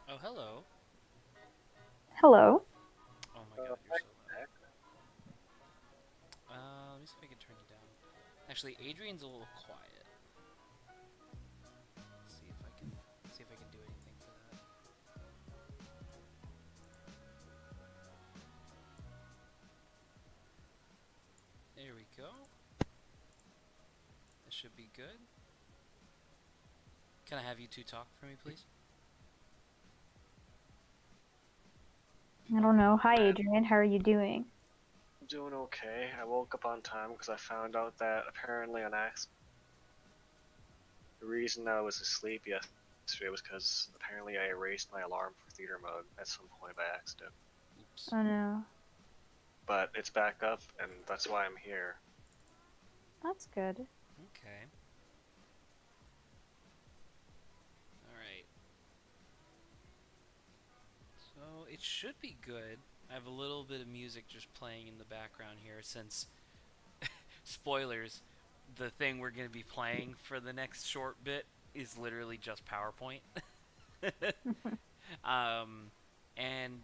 Oh, hello. Hello. Oh my god, you're so loud. Let me see if I can turn you down. Actually, Adrian's a little quiet. Let's see if I can do anything for that. There we go. This should be good. Can I have you two talk for me, please? I don't know. Hi, Man, Adrian. How are you doing? I'm doing okay. I woke up on time because I found out that apparently on accident, the reason I was asleep yesterday was because apparently I erased my alarm for theater mode at some point by accident. Oops. Oh no. But it's back up, and that's why I'm here. That's good. Okay. Alright. So, it should be good. I have a little bit of music just playing in the background here since, spoilers, the thing we're going to be playing for the next short bit is literally just PowerPoint. um, and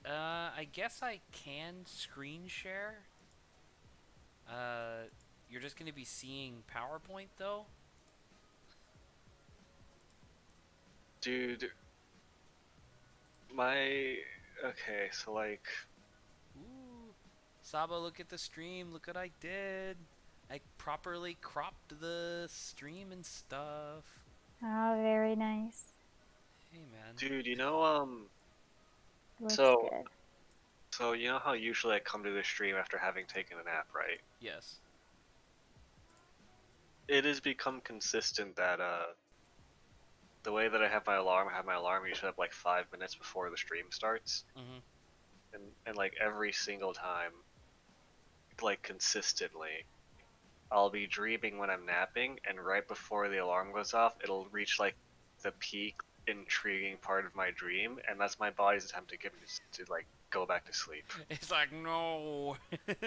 I guess I can screen share. Uh, you're just gonna be seeing PowerPoint though. Dude, my. Okay, so like. Ooh, Saba, look at the stream. Look what I did. I properly cropped the stream and stuff. Oh, very nice. Hey man. Dude, Looks so. good. So, you know how usually I come to the stream after having taken a nap, right? Yes. It has become consistent that, the way that I have my alarm usually up like 5 minutes before the stream starts. Mhm. And like every single time, like consistently, I'll be dreaming when I'm napping, and right before the alarm goes off, it'll reach like the peak intriguing part of my dream, and that's my body's attempt to get me to like go back to sleep. It's like no.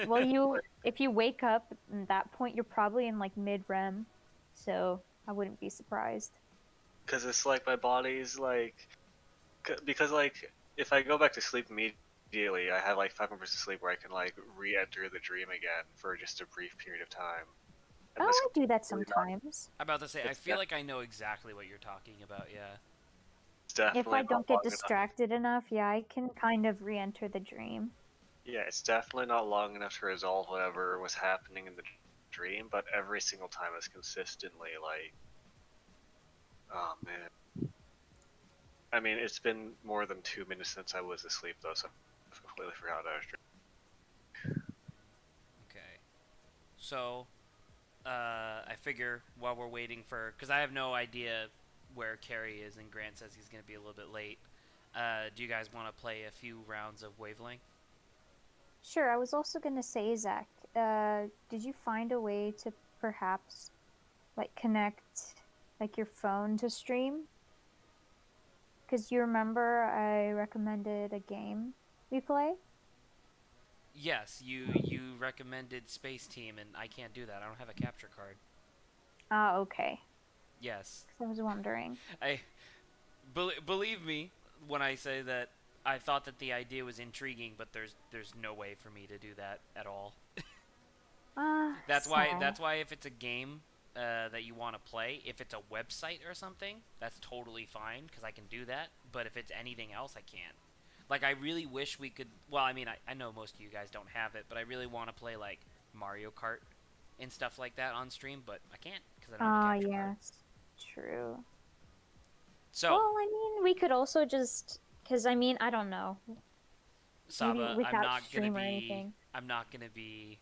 Well, if you wake up at that point, you're probably in like mid-REM, so I wouldn't be surprised. Because it's like my body's like, because like if I go back to sleep immediately, I have like 5 minutes of sleep where I can like re-enter the dream again for just a brief period of time, and this Oh, I do that really not. sometimes. I'm about to say I It's feel like I know exactly what you're talking about. Yeah. it's If definitely I not don't get long enough. distracted enough, yeah, I can kind of re-enter the dream. Yeah, it's definitely not long enough to resolve whatever was happening in the dream, but every single time it's consistently like, oh man. I mean, it's been more than 2 minutes since I was asleep though, so I completely forgot I was Okay. So I figure while we're waiting for, because I have no idea where Carrie is, and Grant says he's going to be a little bit late. Do you guys want to play a few rounds of Wavelength? Sure, I was also gonna say, Zach, did you find a way to perhaps like connect like your phone to stream? Because you remember I recommended a game we play? Yes, you recommended Space Team, and I can't do that. I don't have a capture card. Ah, okay. Yes, 'Cause I was wondering. I believe me when I say that I thought that the idea was intriguing, but there's no way for me to do that at all. Ah, That's why sad. that's why if it's a game that you want to play, if it's a website or something, that's totally fine because I can do that. But if it's anything else, I can't. Like I really wish we could. Well, I mean, I know most of you guys don't have it, but I really want to play like Mario Kart and stuff like that on stream, but I can't because I don't have a Ah, capture card. yes. True. So, Well, I mean, we could also just, because I mean, I don't know. Maybe Saba, without stream or anything. I'm not gonna be.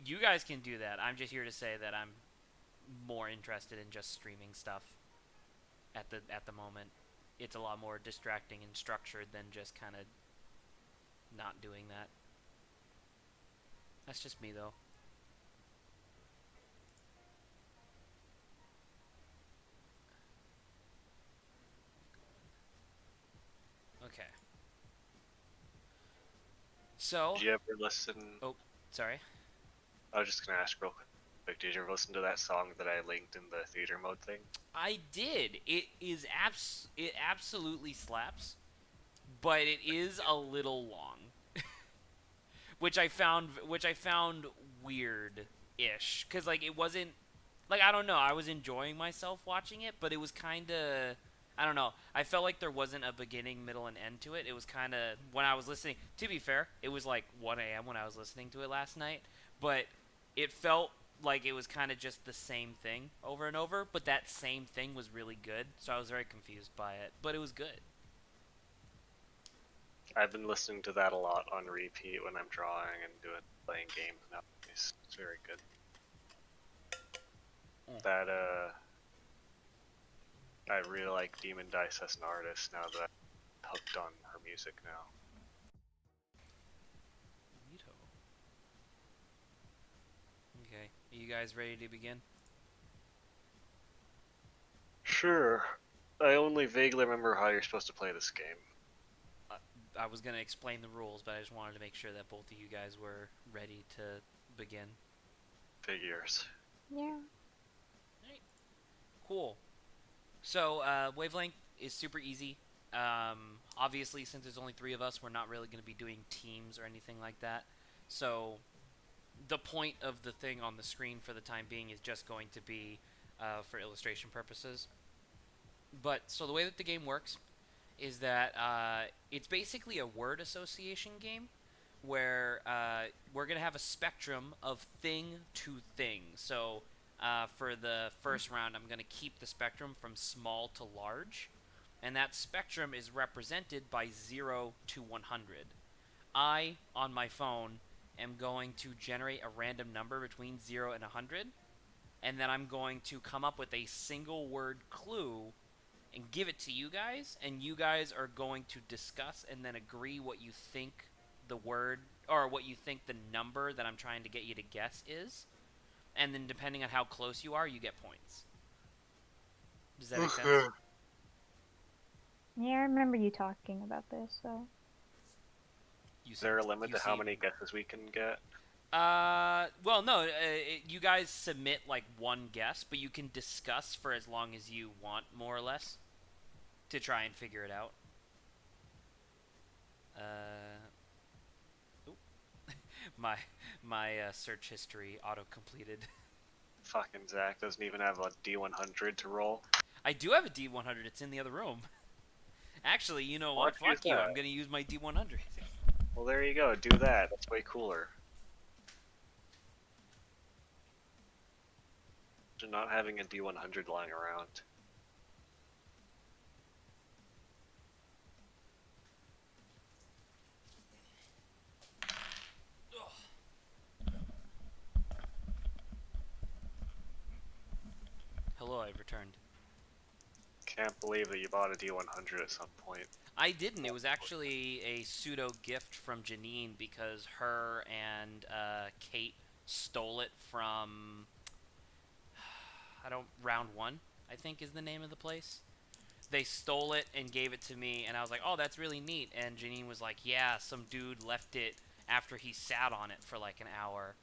You guys can do that. I'm just here to say that I'm more interested in just streaming stuff at the moment. It's a lot more distracting and structured than just kind of not doing that. That's just me though. Okay. So, Did you ever listen? oh, sorry. I was just gonna ask real quick. Like, did you ever listen to that song that I linked in the theater mode thing? I did. It absolutely slaps, but it is a little long, which I found weird-ish, cuz like it wasn't like, I don't know, I was enjoying myself watching it, but it was kind of, I don't know, I felt like there wasn't a beginning, middle, and end to it. It was kind of, when I was listening, to be fair, it was like 1 a.m. when I was listening to it last night, but it felt like it was kind of just the same thing over and over, but that same thing was really good, so I was very confused by it, but it was good. I've been listening to that a lot on repeat when I'm drawing and playing games nowadays. It's very good. That I really like Demon Dice as an artist now that I'm hooked on her music now. Neato. Okay, are you guys ready to begin? Sure. I only vaguely remember how you're supposed to play this game. I was going to explain the rules, but I just wanted to make sure that both of you guys were ready to begin. Figures. Yeah. Alright. Cool. So, Wavelength is super easy. Obviously, since there's only 3 of us, we're not really going to be doing teams or anything like that. So, the point of the thing on the screen for the time being is just going to be for illustration purposes. But, so the way that the game works is that it's basically a word association game where we're going to have a spectrum of thing to thing. So for the first round, I'm going to keep the spectrum from small to large, and that spectrum is represented by 0 to 100. I, on my phone, am going to generate a random number between 0 and 100, and then I'm going to come up with a single word clue and give it to you guys, and you guys are going to discuss and then agree what you think the word, or what you think the number that I'm trying to get you to guess is, and then depending on how close you are, you get points. Does that make sense? Yeah, I remember you talking about this, so... Is there a limit to how many guesses we can get? Well, no, you guys submit, like, 1 guess, but you can discuss for as long as you want, more or less, to try and figure it out. My search history auto-completed. Fucking Zach doesn't even have a D100 to roll. I do have a D100, it's in the other room. Actually, you know what? Fuck you, I'm gonna use my D100. Well, there you go, do that. That's way cooler. Not having a D100 lying around. Hello, I've returned. Can't believe that you bought a D100 at some point. I didn't. It was actually a pseudo gift from Janine because her and Kate stole it from Round 1, I think is the name of the place. They stole it and gave it to me, and I was like, oh, that's really neat. And Janine was like, yeah, some dude left it after he sat on it for like an hour.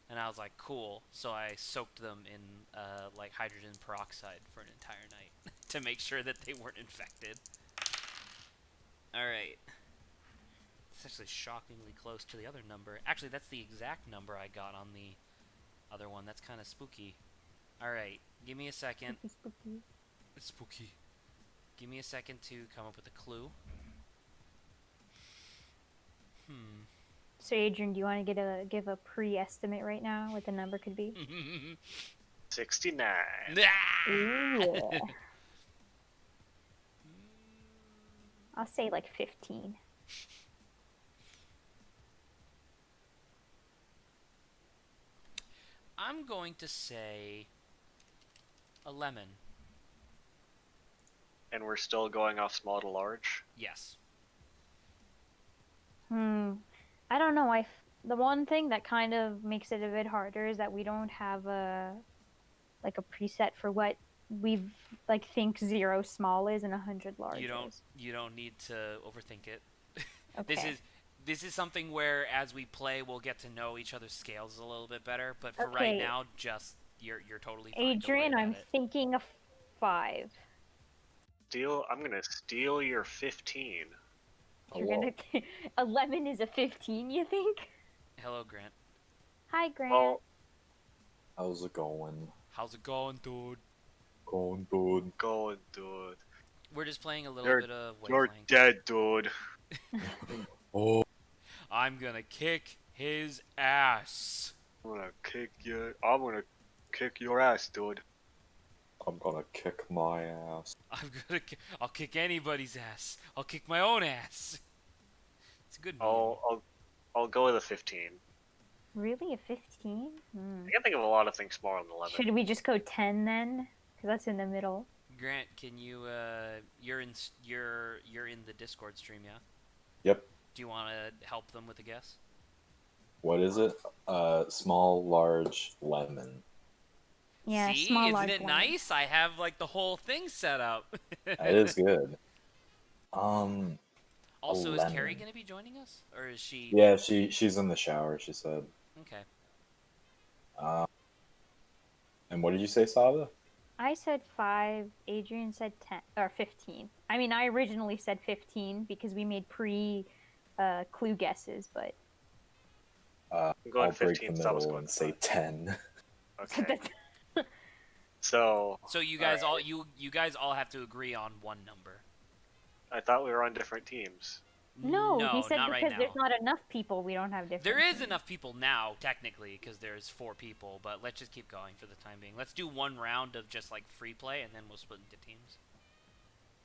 And I was like, cool. So I soaked them in like hydrogen peroxide for an entire night to make sure that they weren't infected. Alright. It's actually shockingly close to the other number. Actually, that's the exact number I got on the other one. That's kind of spooky. Alright, give me a second. Spooky. It's spooky. Give me a second to come up with a clue. So, Adrian, do you want to give a pre-estimate right now what the number could be? 69. Ooh. I'll say like 15. I'm going to say a lemon. And we're still going off small to large? Yes. I don't know. The one thing that kind of makes it a bit harder is that we don't have a preset for what we've think 0 small is and 100 large is. You don't need to overthink it. Okay. This is something where as we play we'll get to know each other's scales a little bit better, but for Okay. right now just you're totally fine. Don't worry Adrian, about I'm it. thinking a 5. I'm gonna steal your 15. You're Hello. gonna a lemon is a 15, you think? Hello, Grant. Hi, Grant. Well, How's it going? How's it going, dude? Going good. go, dude. We're just playing a little You're- bit of You're Wavelength. dead, dude. Oh, I'm gonna kick his ass. I'm gonna kick your ass, dude. I'm gonna kick my ass. I'll kick anybody's ass. I'll kick my own ass. It's a good meme. I'll go with a 15. Really, a 15? I can think of a lot of things smaller than 11. Should we just go 10 then? Because that's in the middle. Grant, can you you're in the Discord stream, yeah? Yep. Do you want to help them with a guess? What is it? Small, large, lemon. Yeah, See, small, isn't large it lemon. nice? I have like the whole thing set up. That is good. Also, a is Carrie lemon. gonna be joining us, or is she? Yeah, she's in the shower. She said. Okay. And what did you say, Sava? I said 5. Adrian said 10 or 15. I mean, I originally said 15 because we made clue guesses, but I'm I'll going break 15. the So I was middle going and say 10. Okay. that's So So you guys you guys all have to agree on one number. I thought we were on different teams. no. He said not because right now. there's not enough people, we don't have different. There is teams. enough people now, technically, because there's 4 people. But let's just keep going for the time being. Let's do one round of just like free play, and then we'll split into teams.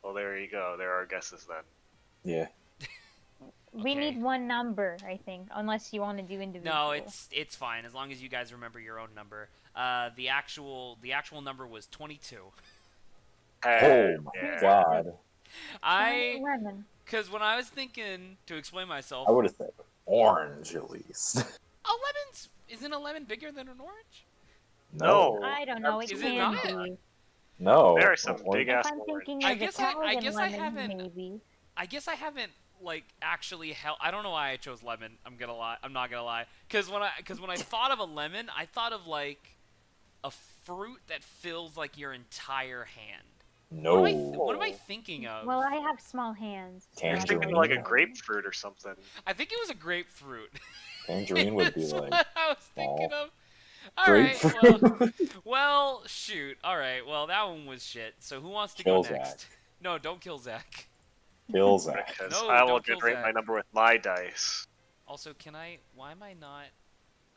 Well, there you go. There are guesses then. Yeah. We Okay. need one number, I think, unless you want to do individual. No, it's fine as long as you guys remember your own number. The actual number was 22. Hey, Oh my yeah. god. I 11. because when I was thinking to explain myself, I would have said orange at least. isn't a lemon bigger than an orange? No. I don't know. It Is it can not? be. No. There are some Orange- big If ass I'm orange. thinking I of guess I Italian lemon, haven't- maybe. I guess I haven't like actually held. I don't know why I chose lemon. I'm gonna lie. I'm not gonna lie. Because when I thought of a lemon, I thought of like a fruit that fills like your entire hand. No. What am I thinking of? Well, I have small hands. so- You're thinking Tangerine. like a grapefruit or something. I think it was a grapefruit. Tangerine would be That's like what I was thinking small. of. All right. grapefruit. Well, shoot. All right. Well, that one was shit. So who wants to Kill go Zach. next? No, don't kill Zach. Kill Zach. Because No, I will don't kill generate Zach. my number with my dice. Also, can I? Why am I not?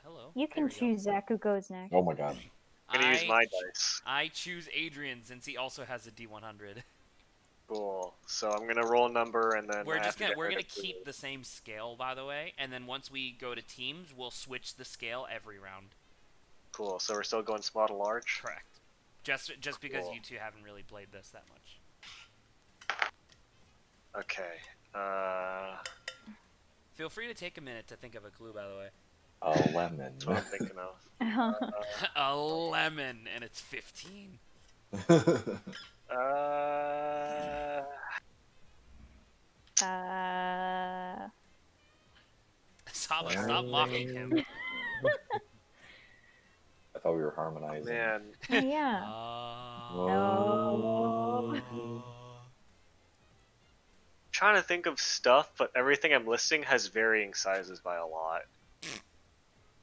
Hello. You There can we go. choose Zach who goes next. Oh my god. I'm gonna use my dice. I choose Adrian since he also has a D100. Cool. So I'm gonna roll a number and then We're I have just to gonna generate a clue. keep the same scale, by the way, and then once we go to teams, we'll switch the scale every round. Cool. So we're still going small to large. Correct. Just because Cool. you two haven't really played this that much. Okay. Feel free to take a minute to think of a clue, by the way. A lemon. That's what I'm thinking of. A lemon, and it's 15. Uh, Saba, stop mocking him. I thought we were harmonizing. man. yeah. No. Trying to think of stuff, but everything I'm listing has varying sizes by a lot.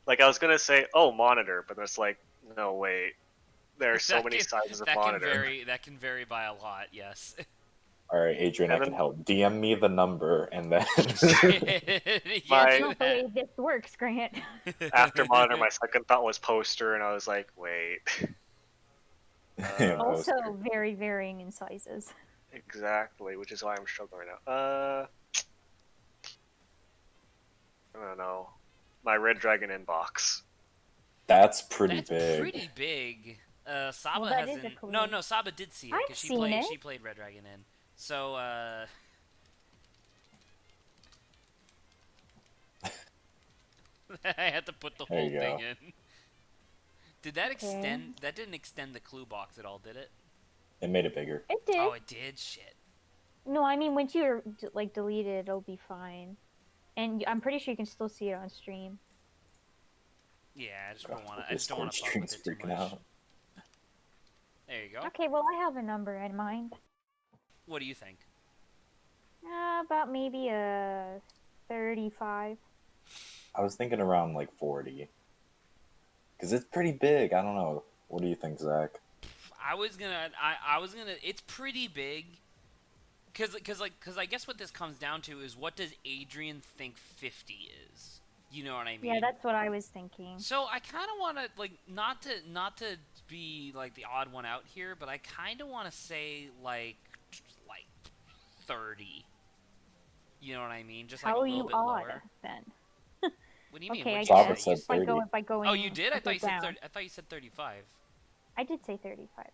Like I was gonna say, oh, monitor, but it's like, no, wait. There are so That many can- sizes of That monitor. can vary by a lot. Yes. Alright, Adrian, I And can then- help. DM me the number and then. Yes, My- Not the way this works, Grant. After monitor, my second thought was poster, and I was like, wait. Yeah, Also, poster. very varying in sizes. Exactly, which is why I'm struggling right now. I don't know. My Red Dragon inbox. That's pretty That's big. pretty big. Saba Well, that is a hasn't. clue. No, Saba did see it I've because seen it. she played Red Dragon in. So I had to put the There whole you thing go. in. Did that extend? That didn't extend the clue box at all, did it? It made it bigger. It did. Oh, it did. Shit. No, I mean, once you're deleted, it'll be fine. And I'm pretty sure you can still see it on stream. Yeah, I just don't want to. I just don't Discord want to fuck with stream's it too freaking much. out. There you go. Okay, well, I have a number in mind. What do you think? About maybe a 35. I was thinking around like 40. Because it's pretty big. I don't know. What do you think, Zach? I was gonna. It's pretty big. Cause I guess what this comes down to is what does Adrian think 50 is? You know what I mean? Yeah, that's what I was thinking. So I kind of want to like not to be like the odd one out here, but I kind of want to say like 30. You know what I mean? Just like How a are little you bit odd lower. then? What do you mean? Okay, I What'd Saba you guess. say? said By 30. going. Oh, you did? I up or thought you said down. 30. I thought you said 35. I did say 35.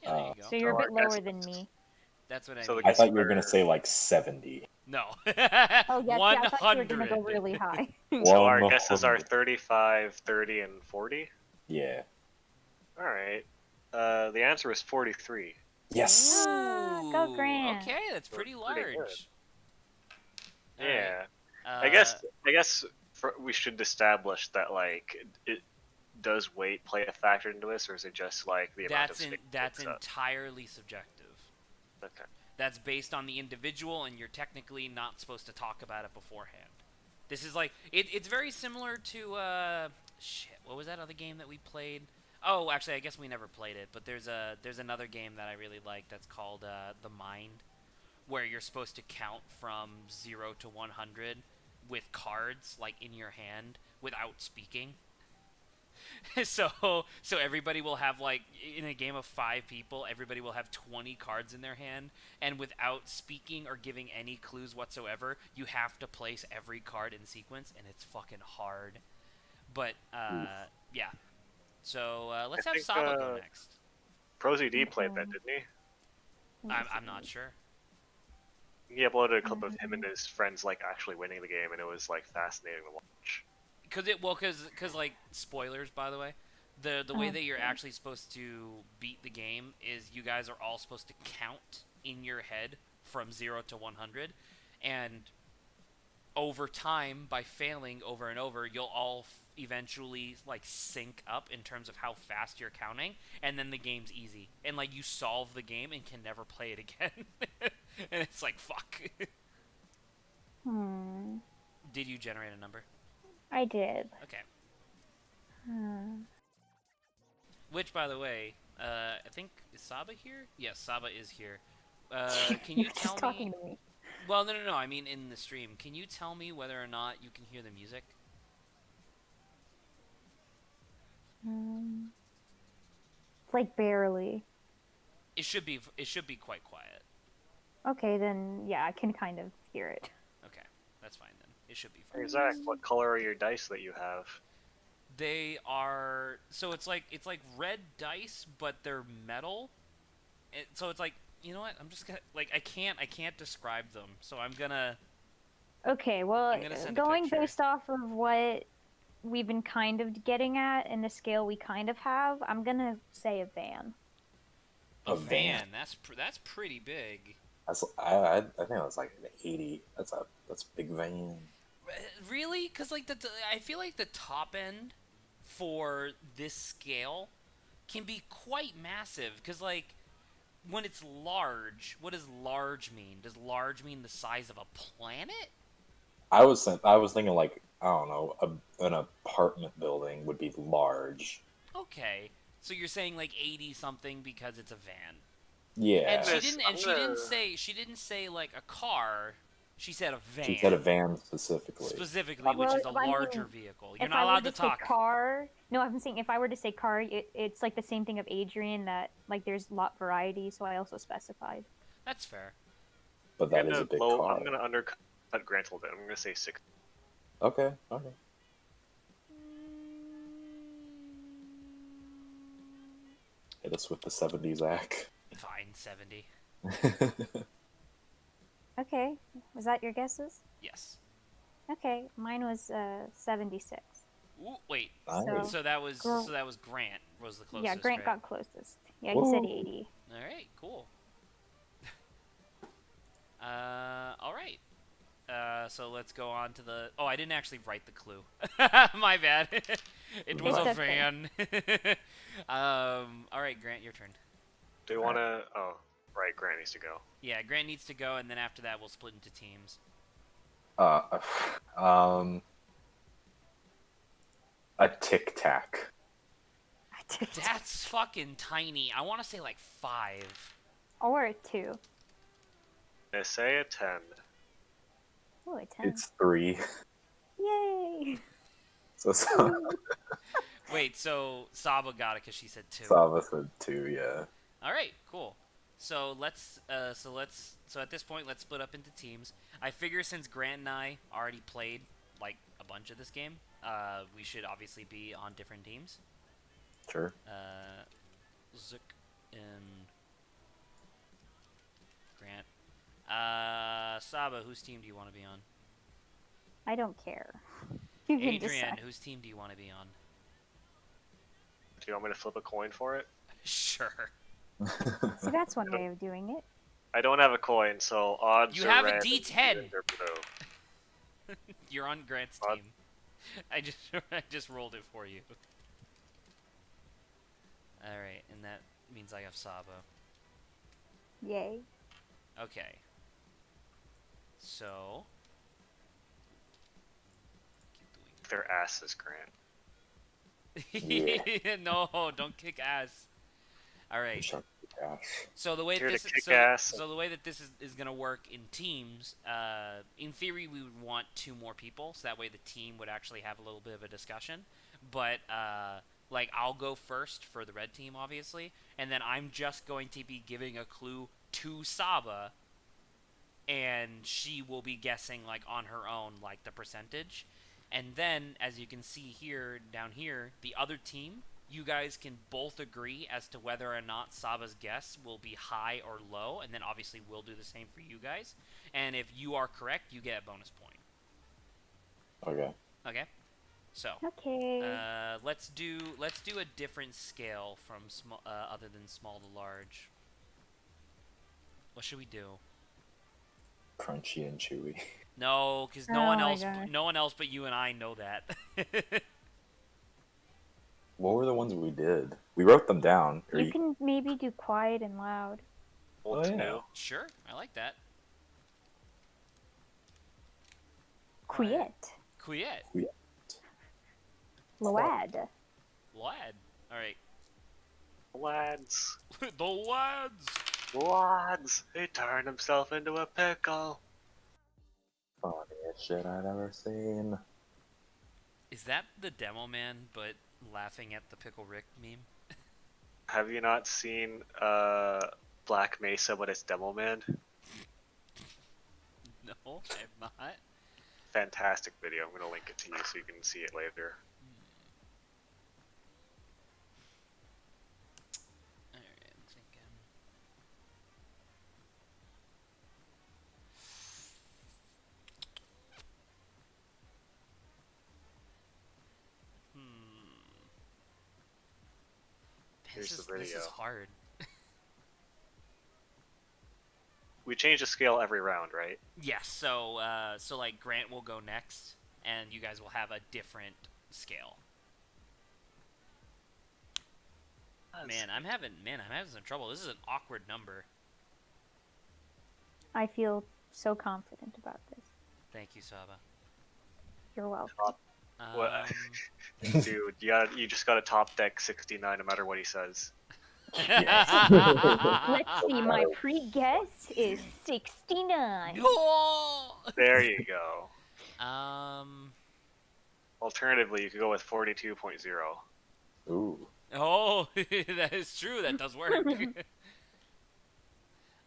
Yeah, there you go. So you're a So bit our lower guess than is- me. That's what I So mean. I thought you were going to say like 70. No. Oh yeah, see, I thought you were gonna go 100. really high. So our 100. guesses are 35, 30, and 40. Yeah. All right. The answer is 43. Yes! Go Ooh, Grant. Okay, that's pretty Pretty good. large. All right. Yeah. Uh, I guess we should establish that like does weight play a factor into this, or is it just like the amount of space? it that's takes up? entirely subjective. Okay. That's based on the individual, and you're technically not supposed to talk about it beforehand. This is like it's very similar to shit. What was that other game that we played? Oh, actually, I guess we never played it. But there's another game that I really like that's called The Mind, where you're supposed to count from 0 to 100 with cards like in your hand without speaking. so everybody will have like in a game of 5 people, everybody will have 20 cards in their hand, and without speaking or giving any clues whatsoever, you have to place every card in sequence, and it's fucking hard. But yeah. So let's I have think, Saba go next. ProZD played that, didn't he? I'm not sure. He uploaded a clip of him and his friends like actually winning the game, and it was like fascinating to watch. Cause like spoilers, by the way, the way that you're Okay. actually supposed to beat the game is you guys are all supposed to count in your head from 0 to 100, and over time, by failing over and over, you'll all eventually like sync up in terms of how fast you're counting, and then the game's easy, and like you solve the game and can never play it again. And it's like fuck. Did you generate a number? I did. Okay. Hmm. Which, by the way, I think is Saba here? Yes, Saba is here. Can you You're tell just talking me? to me. Well, no. I mean, in the stream, can you tell me whether or not you can hear the music? Like barely. It should be. It should be quite quiet. Okay, then yeah, I can kind of hear it. Okay, that's fine then. It should be fine. Hey Zach, what color are your dice that you have? They are so it's like red dice, but they're metal. So it's like, you know what? I'm just gonna like I can't describe them. So I'm gonna. Okay, well, I'm gonna send a going picture. based off of what we've been kind of getting at and the scale we kind of have, I'm gonna say a van. A A van. van. That's pretty big. I think that's like an 80. That's a big van. Really? Because like I feel like the top end for this scale can be quite massive. Because like when it's large, what does large mean? Does large mean the size of a planet? I was thinking like, I don't know, an apartment building would be large. Okay, so you're saying like 80 something because it's a van. Yeah. And she Yes, didn't. I'm And she gonna- didn't say. She didn't say like a car. She said a van. She said a van specifically. Specifically, which Well, is a I mean, larger vehicle. You're If not I were allowed to say talk. car, no, I'm saying if I were to say car, it's like the same thing of Adrian that like there's lot variety, so I also specified. That's fair. But that is a big car. I'm gonna undercut Grant a little bit. I'm gonna say 6. Okay. Hit us with the 70s, Zach. Fine, 70. Okay, was that your guesses? Yes. Okay, mine was 76. Ooh, wait. Nice. So that was Gr- Grant was the closest. Yeah, Grant right? got closest. Yeah, he said Woo. 80. All right, cool. All right. So let's go on to the. Oh, I didn't actually write the clue. My bad. It was It's a okay. van. All right, Grant, your turn. Do you want to? Oh, right. Grant needs to go. Yeah, Grant needs to go, and then after that, we'll split into teams. Um, a tic tac. That's fucking tiny. I want to say like 5. Or a 2. I say a 10. Oh, a 10. It's 3. Yay! So Wait, so Saba got it because she said 2. Sava said 2. Yeah. All right, cool. So so at this point, let's split up into teams. I figure since Grant and I already played like a bunch of this game, we should obviously be on different teams. Sure. Zook and Grant. Saba, whose team do you want to be on? I don't care. You can Adrian, decide. whose team do you want to be on? Do you want me to flip a coin for it? Sure. So that's one way of doing it. I don't have a coin, so odds You are have a red, D10. and they're blue. You're on Grant's What? team. I just rolled it for you. All right, and that means I have Saba. Yay. Okay. So. Keep Their asses, Grant. doing. No, don't kick ass. All right. Shut the ass. So the way Here to this kick so, ass. so the way that this is gonna work in teams, in theory we would want 2 more people, so that way the team would actually have a little bit of a discussion. But like I'll go first for the red team, obviously, and then I'm just going to be giving a clue to Saba, and she will be guessing like on her own like the percentage, and then as you can see here down here, the other team. You guys can both agree as to whether or not Saba's guess will be high or low, and then obviously we'll do the same for you guys. And if you are correct, you get a bonus point. Okay. Okay. So Okay. let's do a different scale from small other than small to large. What should we do? Crunchy and chewy. No, because Oh my gosh. no one else but you and I know that. What were the ones we did? We wrote them down. Or You can maybe do quiet and loud. Old to yeah. new. Sure, I like that. Quiet. Quiet. Load. Lad. All right. Lads. The lads. Lads. He turned himself into a pickle. Funniest shit I've ever seen. Is that the demo man, but laughing at the Pickle Rick meme? Have you not seen Black Mesa when it's Demo Man? No, I have not. Fantastic video. I'm gonna link it to you so you can see it later. Alright, I'm thinking. Here's the This video. is hard. We change the scale every round, right? Yes, so so like Grant will go next, and you guys will have a different scale. Man, I'm having some trouble. This is an awkward number. I feel so confident about this. Thank you, Saba. You're welcome. What? Dude, you just gotta top deck 69 no matter what he says. Let's see, my pre-guess is 69. No! There you go. Um. Alternatively, you could go with 42.0. Ooh. Oh, that is true. That does work.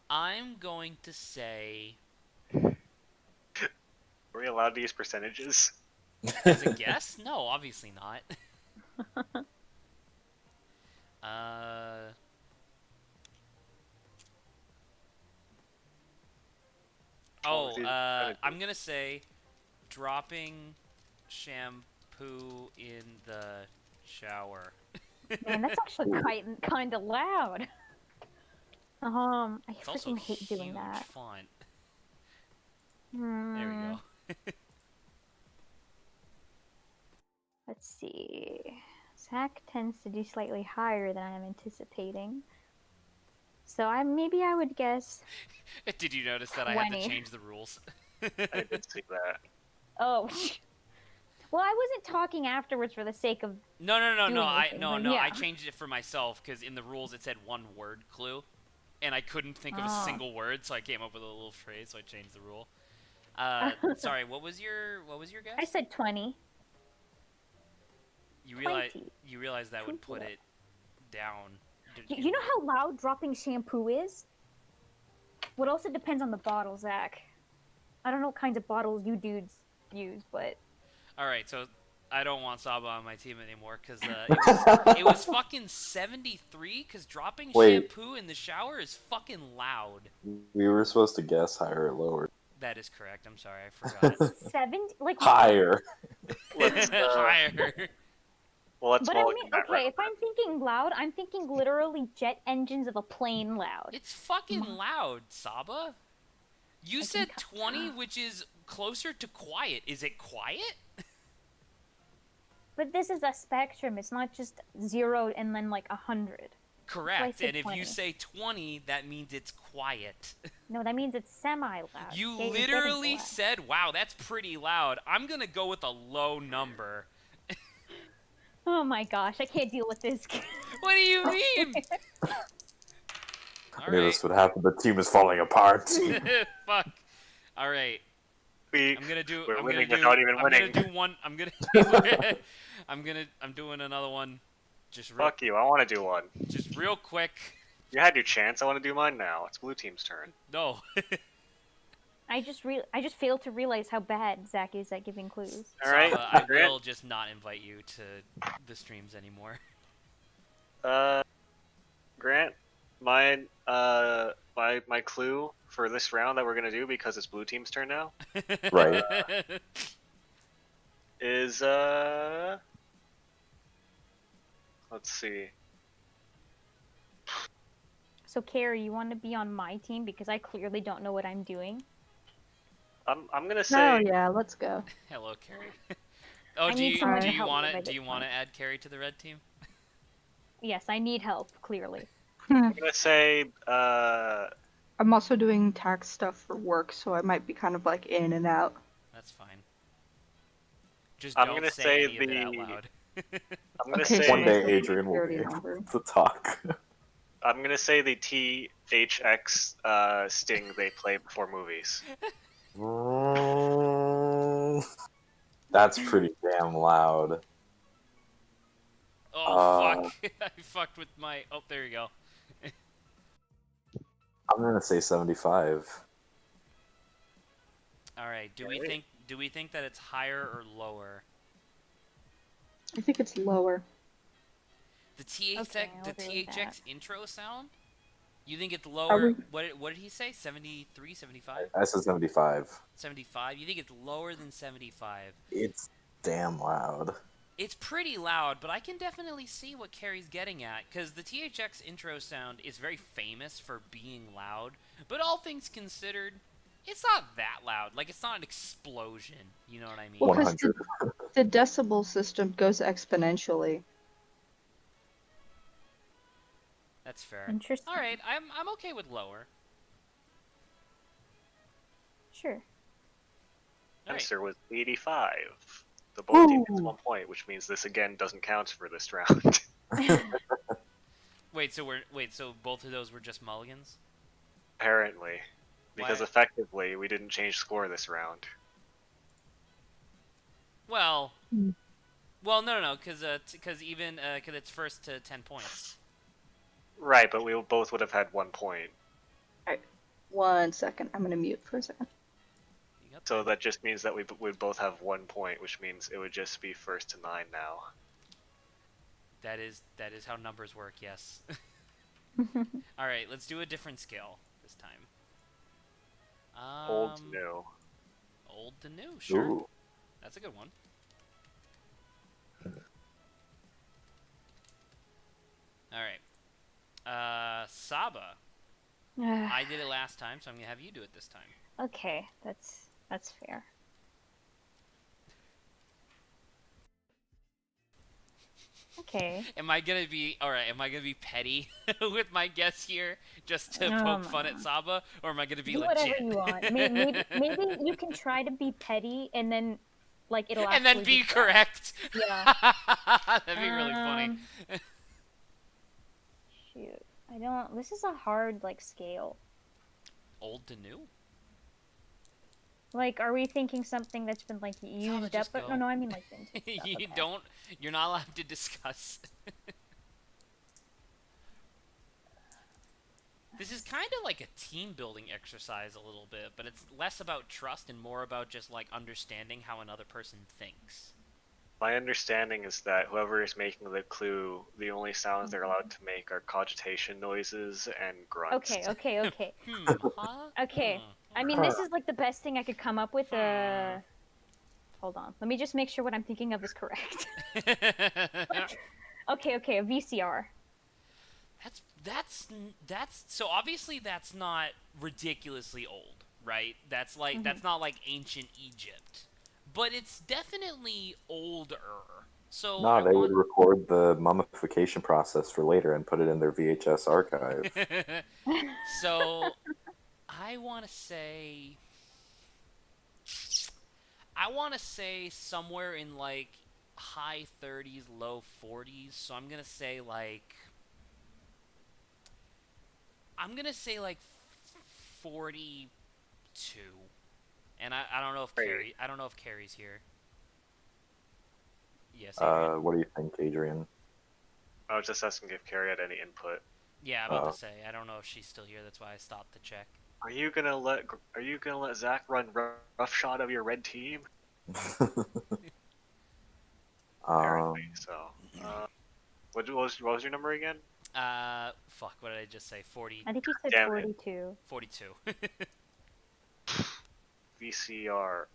I'm going to say, Were we allowed to use percentages? as a guess? No, obviously not. I'm gonna say dropping shampoo in the shower. Man, that's actually kind of loud. I It's also freaking hate doing huge that. font. There we go. Zach tends to do slightly higher than I'm anticipating. So maybe I would guess Did you notice that I had to 20. change the rules? I did see that. Oh. Well, I wasn't talking afterwards for the sake of No, doing anything, but yeah. I changed it for myself because in the rules it said one word clue, and I couldn't think of a Oh. single word, so I came up with a little phrase, so I changed the rule. Sorry, what was your guess? I said 20. You realize 20. that would put Cool. it down. You know how loud dropping shampoo is? What also depends on the bottle, Zach. I don't know what kinds of bottles you dudes use, but All right, so I don't want Saba on my team anymore because it was fucking 73. Because dropping Wait. shampoo in the shower is fucking loud. We were supposed to guess higher or lower. That is correct. I'm sorry, I forgot. 70, like Higher. Let's, Higher. well, let's But I mulligan mean, that okay, round. if I'm thinking loud, I'm thinking literally jet engines of a plane loud. It's fucking loud, Saba. You I said can 20, which is closer to quiet. Is it quiet? But this is a spectrum. It's not just 0 and then like 100. Correct. said And if 20. you say 20, that means it's quiet. No, that means it's semi-loud. You Okay, you're getting literally loud. said, wow, that's pretty loud. I'm going to go with a low number. Oh my gosh, I can't deal with this. What do you mean? I All knew right. this would happen. The team is falling apart. Fuck. All right. We're I'm winning gonna do, without even I'm winning. gonna do one. I'm doing another one. Just Fuck you, I want to do one. just real quick. You had your chance, I want to do mine now. It's blue team's turn. No. I just failed to realize how bad Zach is at giving clues. Alright, Saba, I Grant? will just not invite you to the streams anymore. Grant, mine, my clue for this round that we're gonna do, because it's blue team's turn now, Right. is, let's see. So, Carrie, you want to be on my team because I clearly don't know what I'm doing. I'm gonna say, Oh yeah, let's go. Hello, Carrie. Oh, I do need you someone do to you help me want if I to get want to one. add Carrie to the red team? Yes, I need help. Clearly. I'm gonna say, I'm also doing tax stuff for work, so I might be kind of like in and out. That's fine. Just I'm don't gonna say say any of it out the- loud. I'm gonna Okay, say, so One my day social Adrian will be security able number. to talk. I'm gonna say the THX sting they play before movies. That's pretty damn loud. Oh fuck! I fucked with my. Oh, there you go. I'm gonna say 75. All right. Do Alright. we think that it's higher or lower? I think it's lower. The THX Okay, I'll the agree with THX intro sound? You think it's Are lower? we- What did he say? 73, 75? I said 75. 75? You think it's lower than 75? It's damn loud. It's pretty loud, but I can definitely see what Carrie's getting at, because the THX intro sound is very famous for being loud, but all things considered, it's not that loud. Like, it's not an explosion, you know what I mean? Well, 'cause 100. the decibel system goes exponentially. That's fair. Interesting. Alright, I'm okay with lower. Sure. Alright. Answer was 85. The both team gets Ooh. 1 point, which means this again doesn't count for this round. Wait, so both of those were just mulligans? Apparently. Because Why? effectively, we didn't change score this round. Well, Hmm. no, because even because it's first to 10 points. Right, but we both would have had 1 point. 1 second, I'm gonna mute for a second. You got So that just means that we would both have 1 point, which means it would just be first to 9 now. that is how numbers work. Yes. All right, let's do a different scale this time. Old to new. Old to new, sure. Ooh. That's a good one. All right. Saba. I did it last time, so I'm gonna have you do it this time. Okay, that's fair. Okay. Am I gonna be alright? Am I gonna be petty with my guess here just to Oh poke my fun at God. Saba, or am I gonna be Do whatever legit? you want. Maybe you can try to be petty, and then like it'll And then actually be be correct. correct. Yeah. That'd be really funny. Shoot. I don't. This is a hard like scale. Old to new? Like, are we thinking something that's been like Saba, used up? just But go. no, I mean like vintage stuff. You Okay. don't. You're not allowed to discuss. This is kind of like a team building exercise a little bit, but it's less about trust and more about just like understanding how another person thinks. My understanding is that whoever is making the clue, the only sounds they're allowed to make are cogitation noises and grunts. Okay. Huh? Okay. I mean, this is like the best thing I could come up with. Hold on. Let me just make sure what I'm thinking of is correct. Okay. A VCR. That's so obviously that's not ridiculously old, right? That's like that's not like ancient Egypt, but it's definitely older. So Nah, I they would want record the mummification process for later and put it in their VHS archive. so I want to say somewhere in like high 30s, low 40s. So I'm gonna say like 42. And I don't know if Great. Carrie's here. Yes. Adrian. What do you think, Adrian? I was just asking if Carrie had any input. Yeah, I'm about to say I don't know if she's still here. That's why I stopped to check. Are you gonna let Zach run roughshot of your red team? Apparently. So, what was your number again? Fuck. What did I just say? 40. I think you said Damn it. 42. 42. VCR.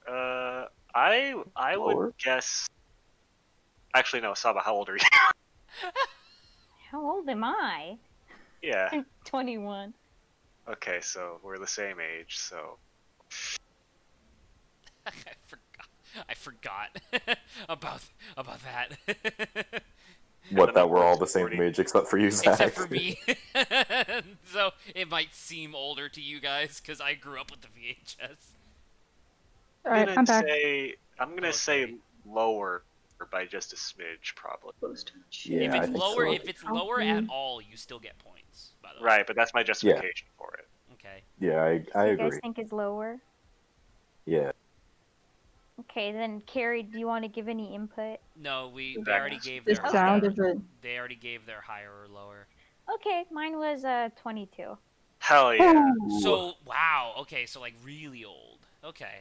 I Lower? would guess. Actually, no. Saba, how old are you? How old am I? Yeah. I'm 21. Okay, so we're the same age. So I forgot about that. What, that we're all the 40. same age except for you, Zach? Except for me. So it might seem older to you guys because I grew up with the VHS. Alright, I'm back. I'm gonna say lower by just a smidge, probably. Close touch. Yeah, I if think lower, so. if it's lower at all, you still get points. By the way. Right, but that's my justification for it. Okay. Yeah, I You agree. guys think is lower? Yeah. Okay, then Carrie, do you want to give any input? No, they Exactly. already gave The their sound higher. of it. They already gave their higher or lower. Okay, mine was 22. Hell yeah! So wow. Okay, so like really old. Okay.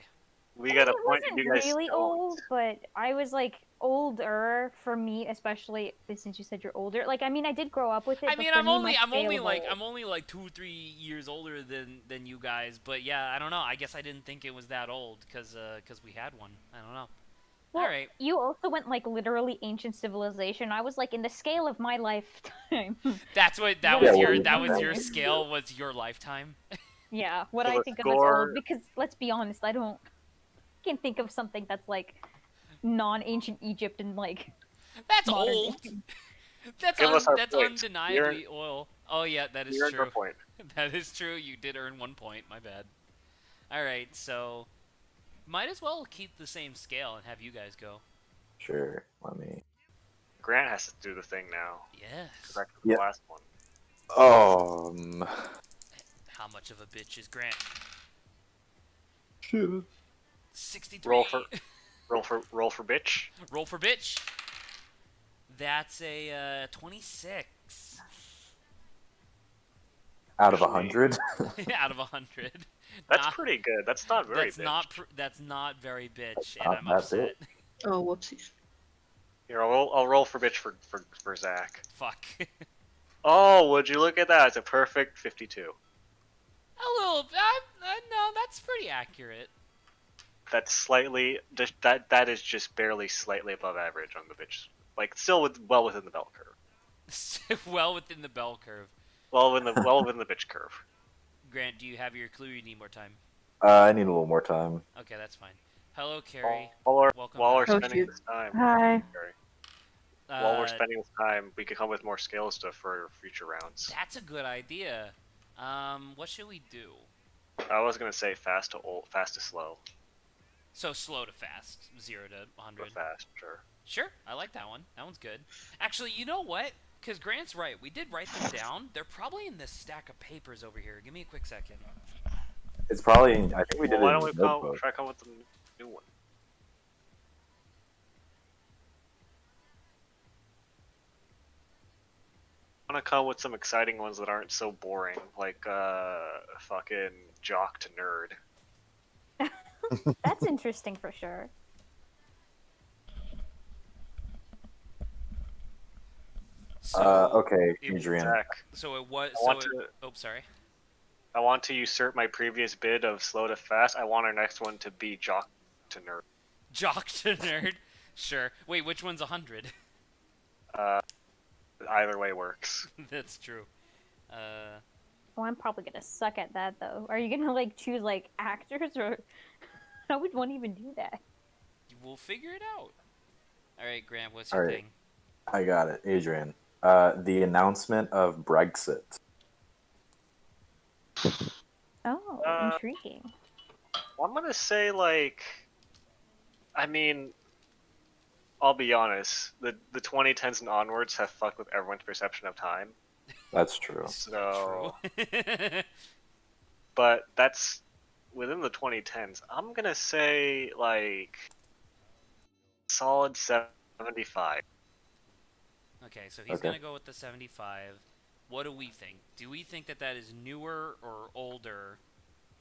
We got a It point. wasn't You guys really don't. old, but I was like older for me, especially since you said you're older. Like, I mean, I did grow up with it. I but mean, for I'm me, only my I'm only scale like of I'm only like 2-3 years older than you guys, but yeah, I don't know. I guess I didn't think it was that old because we had one. I don't know. Well, All right. You also went like literally ancient civilization. I was like in the scale of my lifetime. That's what that Yeah, was what your do that you was your think? scale was your lifetime. Yeah, what So I the think of as score- old. Because let's be honest, I can't think of something that's like non-ancient Egypt and like That's modern old. day. That's Give us our that's points. undeniably oil. Oh yeah, that is You earned true. your point. That is true. You did earn 1 point. My bad. All right, so might as well keep the same scale and have you guys go. Sure. Let me. Grant has to do the thing now. Yes. Correct the Yeah. last one. How much of a bitch is Grant? Shoot. 63. Roll for bitch. Roll for bitch. That's a 26 Out of 100? out of 100. That's Nah, pretty good. That's not very bitch. That's not very bitch, and not I'm that upset. Oh, whoopsies. Here, I'll roll for bitch for Zach. Fuck. Oh, would you look at that? It's a perfect 52. A little. No, that's pretty accurate. That's slightly that is just barely slightly above average on the bitch. Like still well within the bell curve. Well within the bell curve. Well within the bitch curve. Grant, do you have your clue? You need more time. I need a little more time. Okay, that's fine. Hello, Carrie. While Welcome we're back. Oh, spending shoot. this time. Hi. Carrie. while we're spending this time, we could come up with more scale stuff for future rounds. That's a good idea. What should we do? I was gonna say fast to slow, So slow to fast, 0 to 100. but fast, sure. Sure, I like that one. That one's good. Actually, you know what? Because Grant's right. We did write them down. They're probably in this stack of papers over here. Give me a quick second. It's probably. I think we did Why it don't in we the notebook. try come with the new one? I want to come with some exciting ones that aren't so boring, like fucking jock to nerd. That's interesting for sure. So Okay, it- Adrian. Zach, So it was. I So want it, to. oh, sorry. I want to usurp my previous bid of slow to fast. I want our next one to be jock to nerd. Jock to nerd. Sure. Wait, which one's 100? Either way works. That's true. Oh, I'm probably gonna suck at that though. Are you gonna like choose like actors or how would one even do that? We'll figure it out. All right, Grant. What's All your right. thing? I got it, Adrian. The announcement of Brexit. Oh, Uh, intriguing. I'm gonna say like, I mean, I'll be honest. The 2010s and onwards have fucked with everyone's perception of time. That's true. So, True. but that's within the 2010s. I'm gonna say like solid 75. Okay, so he's Okay. gonna go with the 75. What do we think? Do we think that that is newer or older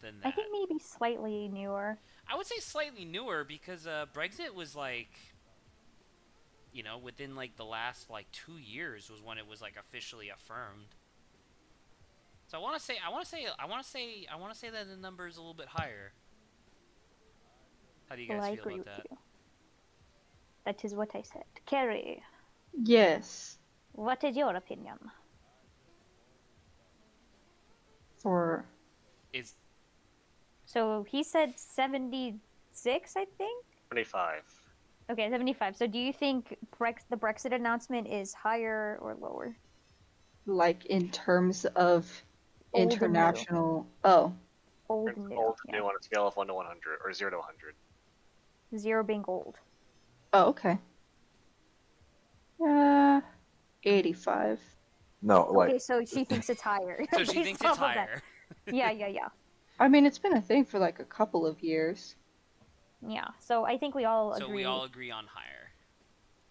than that? I think maybe slightly newer. I would say slightly newer because Brexit was like, you know, within like the last like 2 years was when it was like officially affirmed. So I want to say that the number is a little bit higher. How do you guys Well, I feel agree about with that? you. That is what I said. Carrie, Yes. what is your opinion? For Is So he said 76, I think? 75. Okay, 75. So do you think the Brexit announcement is higher or lower? like in terms of Old and new. international. Oh, Old It's and new. old and Yeah. new on a scale of 1 to 100 or 0 to 100. 0 being old. oh, okay. 85. No, like Okay, so she thinks it's higher. so she Based thinks off it's of that. higher. Yeah. I mean, it's been a thing for like a couple of years. Yeah, so I think we all So agree. we all agree on higher.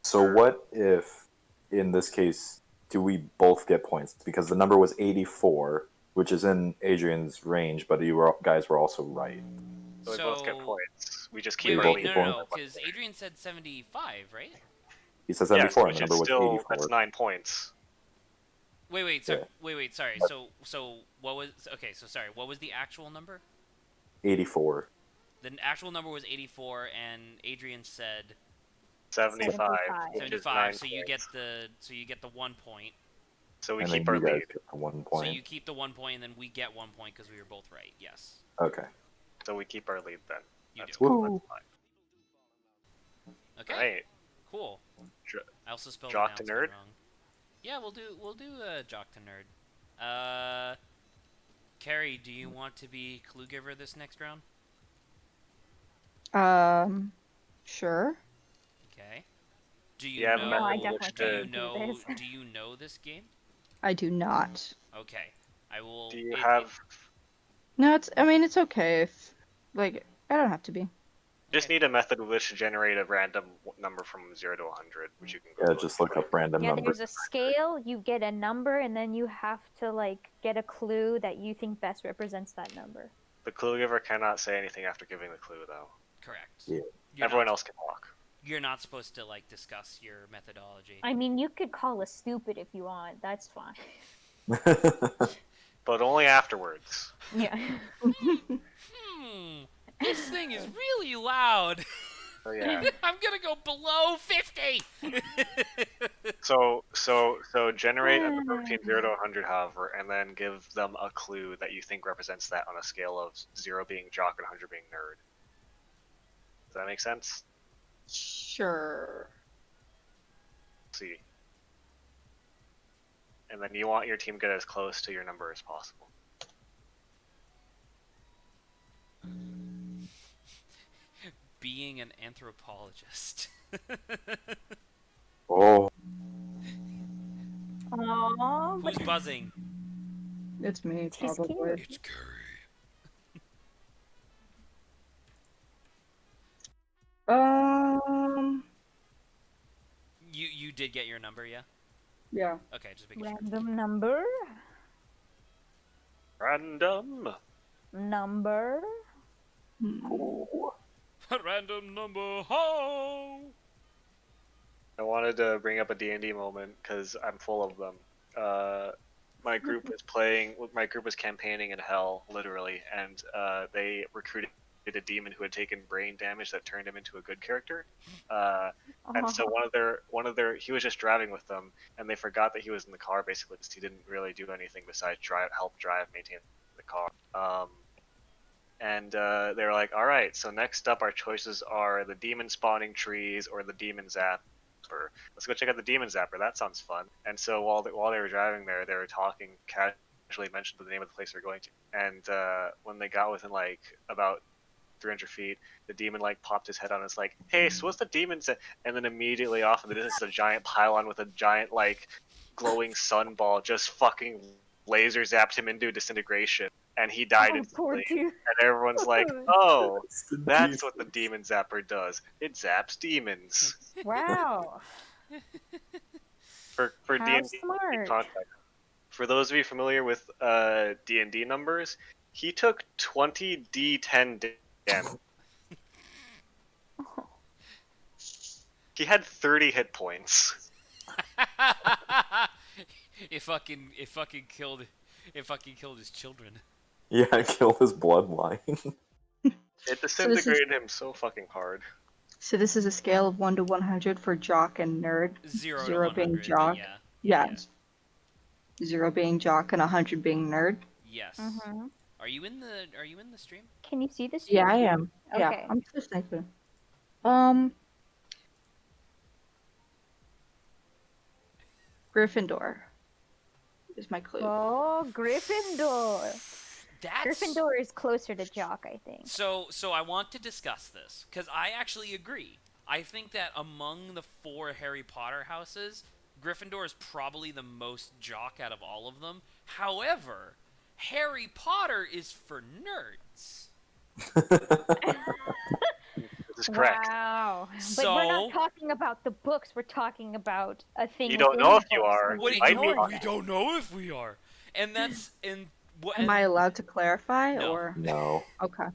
So what if, in this case, do we both get points? Because the number was 84, which is in Adrian's range, but guys were also right. So we both get points. We just Wait, keep We our both wait, lead. keep no, points. no, because Adrian said 75, right? He said Yeah, 74, so and the number was still, 84. that's 9 points. Wait, Yeah. sorry. So what was? Okay, so sorry. What was the actual number? 84. The actual number was 84, and Adrian said 75. Which is 75. 9 So you get points. the 1 point. So we And keep then our you guys lead. get the 1 So point. you keep the 1 point, and then we get 1 point because we were both right. Yes, Okay. So we keep our lead then. you That's do. cool. Woo. That's fine. Okay, Right. cool. Jo- I also spelled Jock to announcement nerd? wrong. Yeah, we'll do jock to nerd. Carrie, do you want to be clue giver this next round? Sure. Okay. Do you Yeah, know? but I which definitely to- can't do this. Do you know this game? I do not. Okay, I will. Do you have... No, it's. I mean, it's okay if, like, I don't have to be. Just need a method with which to generate a random number from 0 to 100, which you can go Yeah, just look up random Yeah, numbers. there's a scale, you get a number, and then you have to like get a clue that you think best represents that number. The clue giver cannot say anything after giving the clue, though. Correct. Yeah. Everyone else can talk. You're not supposed to like discuss your methodology. I mean, you could call us stupid if you want. That's fine. But only afterwards. Yeah. This thing is really loud. So yeah. I'm gonna go below 50. So generate a number between 0 to 100, however, and then give them a clue that you think represents that on a scale of 0 being jock and 100 being nerd. Does that make sense? Sure. C. And then you want your team to get as close to your number as possible. Being an anthropologist. Oh, Aww, Who's buzzing? It's me, She's probably. cute. It's Curry. Um, You did get your number, yeah? yeah. Okay, just making sure. Random number. Random. Number. ooh. Random number. Ho! I wanted to bring up a D&D moment because I'm full of them. My group was campaigning in hell, literally, and they recruited a demon who had taken brain damage that turned him into a good character. And so he was just driving with them, and they forgot that he was in the car basically because he didn't really do anything besides help drive, maintain the car. And they were like, all right, so next up our choices are the demon spawning trees or the demon zapper. Let's go check out the demon zapper. That sounds fun. And so while they were driving there, they were talking, casually mentioned the name of the place they're going to. And when they got within like about 300 feet, the demon like popped his head on and was like, hey, so what's the demon say? And then immediately off in the distance, a giant pylon with a giant like glowing sun ball just fucking laser zapped him into disintegration. And he died Poor instantly. dude. And everyone's like, oh, that's what the demon zapper does. It zaps demons. Wow. For How D&D smart. context. For those of you familiar with D&D numbers, he took 20 D10 damage. He had 30 hit points. It fucking killed his children. Yeah, kill his bloodline. It disintegrated him so fucking hard. So this is a scale of 1 to 100 for jock and nerd. 0 to Zero 100, being but jock. yeah. Yeah. 0 being jock and 100 being nerd. Yes. Mhm. Are you in the stream? Can you see this? Yeah, I am. Yeah, Okay. I'm just thinking. Gryffindor is my clue. Oh, Gryffindor. That's Gryffindor is closer to Jock, I think. So I want to discuss this because I actually agree. I think that among the 4 Harry Potter houses, Gryffindor is probably the most jock out of all of them. However, Harry Potter is for nerds. This is correct. Wow. So- But we're not talking about the books. We're talking about a thing. You don't within know the if you books are. and What do Might you be mean? on We it. don't know if we are. And that's in what? Am I allowed to clarify No. or? No. Okay.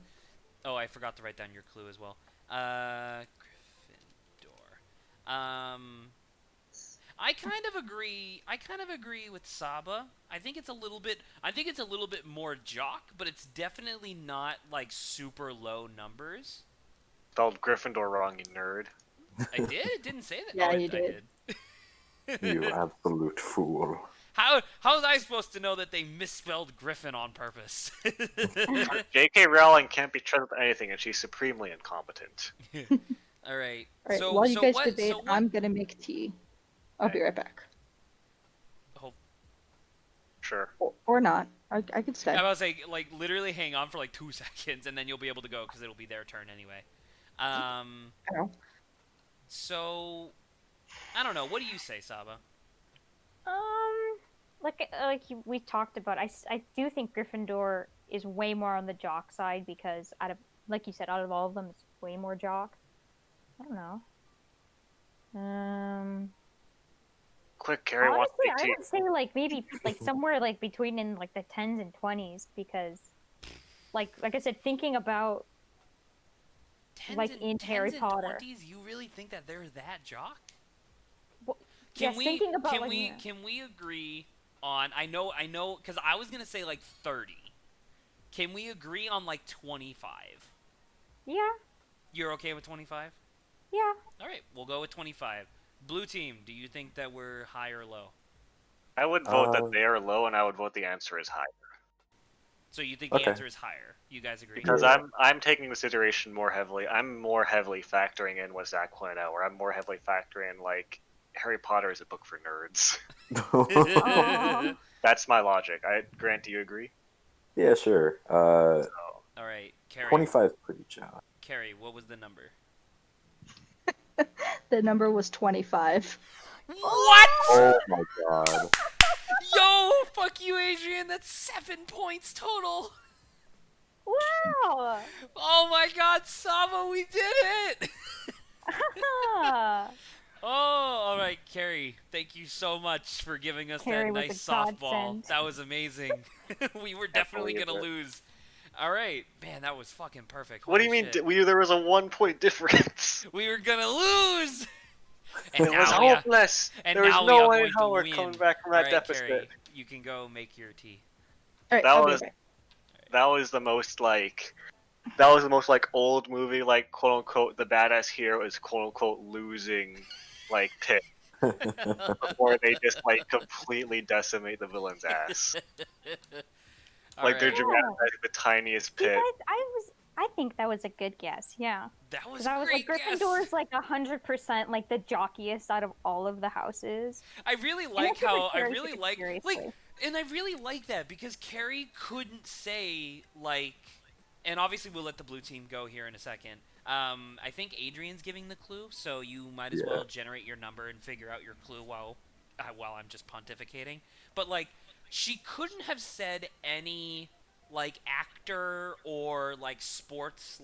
Oh, I forgot to write down your clue as well. Gryffindor. I kind of agree. I kind of agree with Saba. I think it's a little bit more jock, but it's definitely not like super low numbers. Spelled Gryffindor wrong, you nerd. I did. It didn't say that. Yeah, oh, you I did. You absolute fool. How was I supposed to know that they misspelled Griffin on purpose? J.K. Rowling can't be trusted with anything, and she's supremely incompetent. All right. All right. So While you so guys what? debate, So what? I'm gonna make tea. I'll be right back. Sure. Or not. I could stay. I was say like literally hang on for like 2 seconds and then you'll be able to go because it'll be their turn anyway. Ow. So I don't know. What do you say, Saba? We talked about, I do think Gryffindor is way more on the jock side because like you said, out of all of them, it's way more jock. I don't know. Quick, Carrie wants Honestly, to I make tea. would say like maybe like somewhere like between in like the 10s and 20s because, like I said, thinking about like in Harry Potter. 20s, you really think that they're that jock? Well, Can yes, we thinking about, can like, we yeah. can we agree on I know cuz I was going to say like 30. Can we agree on like 25? Yeah, You're okay with 25? yeah. All right, we'll go with 25. Blue team, do you think that we're high or low? I would vote that they are low, and I would vote the answer is high. So you think the Okay. answer is higher? You guys agree? Because Yeah. I'm taking consideration more heavily. I'm more heavily factoring in what Zach pointed out, where I'm more heavily factoring in like Harry Potter is a book for nerds. Aw. That's my logic. Grant, do you agree? Yeah, sure. So, All right, Carrie. 25 is pretty jolly. Carrie, what was the number? The number was 25. What? Oh my god. Yo, fuck you, Adrian. That's 7 points total. Wow! Oh my God, Saba, we did it. Oh, all right, Carrie. Thank you so much for giving us Carrie that was a nice softball. godsend. That was amazing. We were definitely believe gonna it. lose. All right, man, that was fucking perfect. what do Holy you mean? shit. There was a 1-point difference. We were gonna lose. And It was now we have, hopeless. and There was now we no are way going in hell to we're win. coming back from All that right, deficit. Carrie, you can go make your tea. All right, That I'll was- be back. That was the most like old movie, like quote unquote the badass hero is quote unquote losing like pit before they just like completely decimate the villain's ass. All Like they're right. dramatizing the tiniest You pit. guys, I think that was a good guess. Yeah. That was Because I was like, great guess. Gryffindor is like 100% like the jockiest out of all of the houses. I really And like I feel how like I Carrie really took it like seriously. and I really like that because Carrie couldn't say like, and obviously we'll let the blue team go here in a second. I think Adrian's giving the clue, so you might as Yeah. well generate your number and figure out your clue while I'm just pontificating. But like, she couldn't have said any like actor or like sports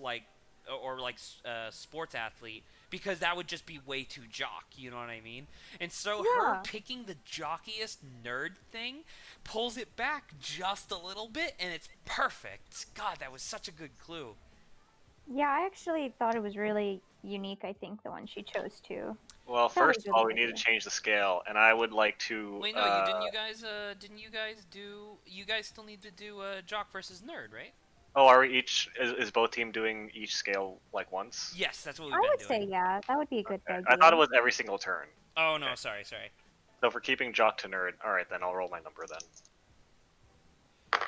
sports athlete because that would just be way too jock, you know what I mean? And so her Yeah. picking the jockiest nerd thing pulls it back just a little bit and it's perfect. God, that was such a good clue. Yeah, I actually thought it was really unique. I think the one she chose to. Well, Thought it first was of all, really we need to good. change the scale, and I would like to. Wait, no, didn't you guys do you guys still need to do jock versus nerd, right? Oh, are we each? Is both team doing each scale like once? Yes, that's what we've I been would doing. say yeah, that would be a good Okay. idea. I thought it was every single turn. Oh no, sorry. So if we're keeping jock to nerd, all right, then I'll roll my number then.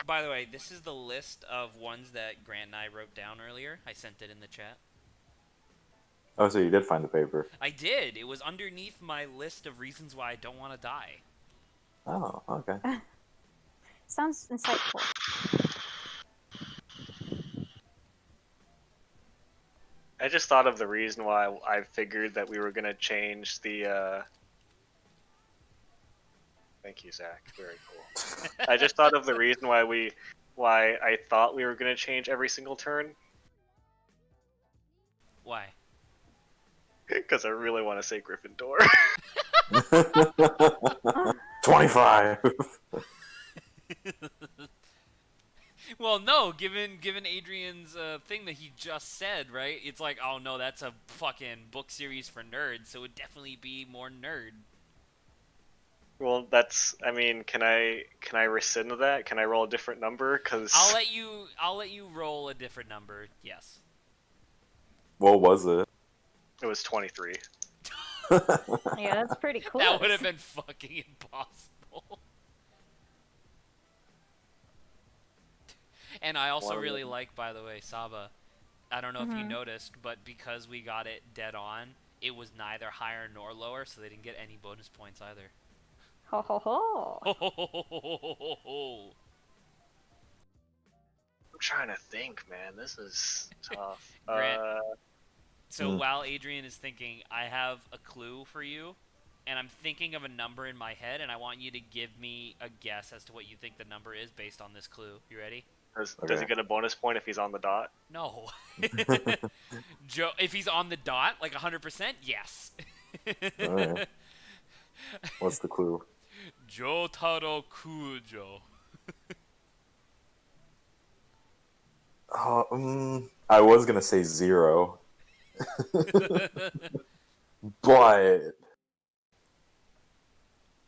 By the way, this is the list of ones that Grant and I wrote down earlier. I sent it in the chat. Oh, so you did find the paper. I did. It was underneath my list of reasons why I don't want to die. Oh, okay. Sounds insightful. I just thought of the reason why I figured that we were gonna change the. Thank you, Zach. Very cool. I just thought of the reason why I thought we were gonna change every single turn Why? because I really want to say Gryffindor. 25. Well, no, given Adrian's thing that he just said, right? It's like, oh no, that's a fucking book series for nerds, so it would definitely be more nerd. Well, that's. I mean, can I rescind that? Can I roll a different number? Cause I'll let you roll a different number. Yes. What was it? it was 23. Yeah, that's pretty cool. That would have been fucking impossible. And I also One of really them. like, by the way, Saba. I don't know if you Mhm. noticed, but because we got it dead on, it was neither higher nor lower, so they didn't get any bonus points either. Ho ho ho. I'm trying to think, man. This is tough. Grant. So Hmm. while Adrian is thinking, I have a clue for you, and I'm thinking of a number in my head, and I want you to give me a guess as to what you think the number is based on this clue. You ready? Does he Okay. get a bonus point if he's on the dot? No. Joe, if he's on the dot, like 100%, yes. Alright. What's the clue? Jotaro Kujo. I was gonna say 0, but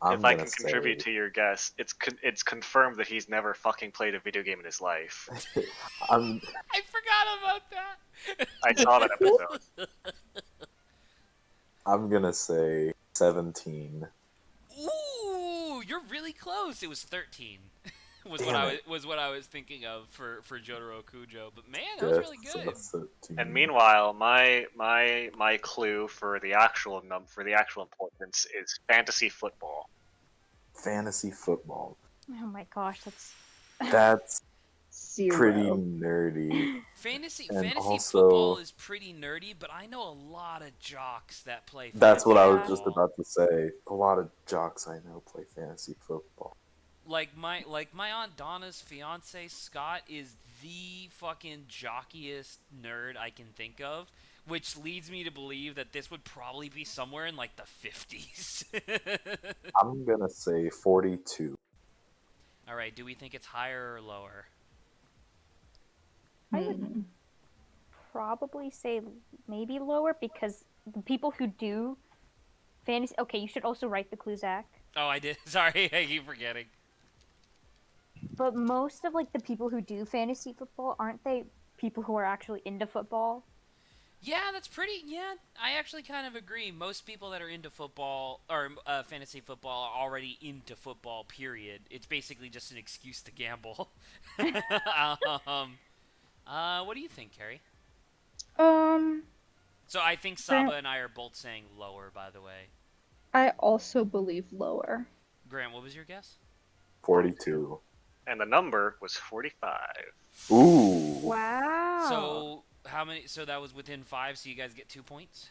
If I can contribute to your guess, it's confirmed that he's never fucking played a video game in his life. I'm I forgot about that. I saw that episode. I'm gonna say 17. Ooh, you're really close. It was 13. Damn it. was what I was thinking of for Jotaro Kujo. But man, that was really good. And meanwhile, my clue for the actual importance is fantasy football. Fantasy football. Oh my gosh, That's 0. pretty nerdy. Fantasy And football also- is pretty nerdy, but I know a lot of jocks that play. That's what I was Yeah. just about to say. A lot of jocks I know play fantasy football. Like my aunt Donna's fiance Scott is the fucking jockiest nerd I can think of, which leads me to believe that this would probably be somewhere in like the 50s. I'm gonna say 42. All right, do we think it's higher or lower? I would probably say maybe lower because the people who do fantasy. Okay, you should also write the clue, Zach. Oh, I did. Sorry, I keep forgetting. But most of like the people who do fantasy football, aren't they people who are actually into football? Yeah, that's pretty. Yeah, I actually kind of agree. Most people that are into football or fantasy football are already into football. Period. It's basically just an excuse to gamble. What do you think, Carrie? So I think Saba and I are both saying lower. By the way, I also believe lower. Grant, what was your guess? 42. And the number was 45. Ooh. Wow. So how many? So that was within 5. So you guys get 2 points.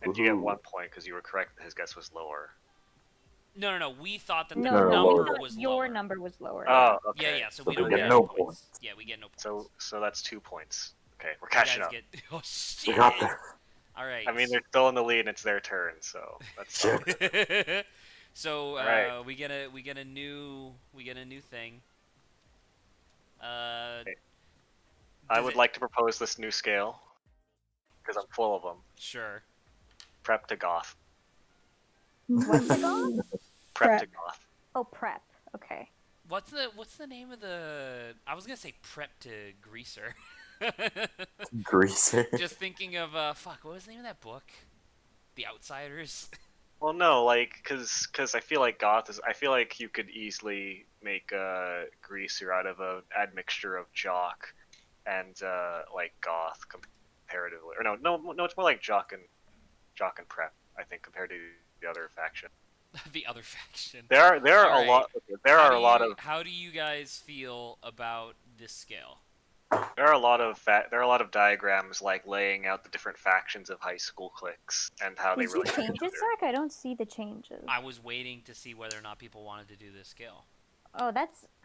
And you get Woohoo. 1 point because you were correct. His guess was lower. No. We thought that the no, No, number lower. was your lower. number was lower. Oh, Yeah, okay. yeah. So So we they don't get get no any points. points. Yeah, we get no points. So that's 2 points. Okay, we're You catching guys up. get. Oh We shit! got there. All right. I mean, they're still in the lead, and it's their turn, so that's Shit. So Alright. we get a new thing. I Does would it- like to propose this new scale because I'm full of them. Sure. Prep to goth. What's it called? Prep to Prep. goth. Oh, prep. Okay. What's the name of the? I was gonna say prep to greaser. Greaser. Just thinking of fuck. What was the name of that book? The Outsiders. Well, no, like, cause I feel like goth is. I feel like you could easily make greaser out of a admixture of jock and like goth comparatively. Or no, it's more like jock and prep. I think compared to the other faction. The other faction. There are Alright. a lot. There How are do a lot you- of How do you guys feel about this scale? there are a lot of diagrams like laying out the different factions of high school cliques and how they Did you relate to change each it, other. Zach? I don't see the changes. I was waiting to see whether or not people wanted to do this scale. Oh,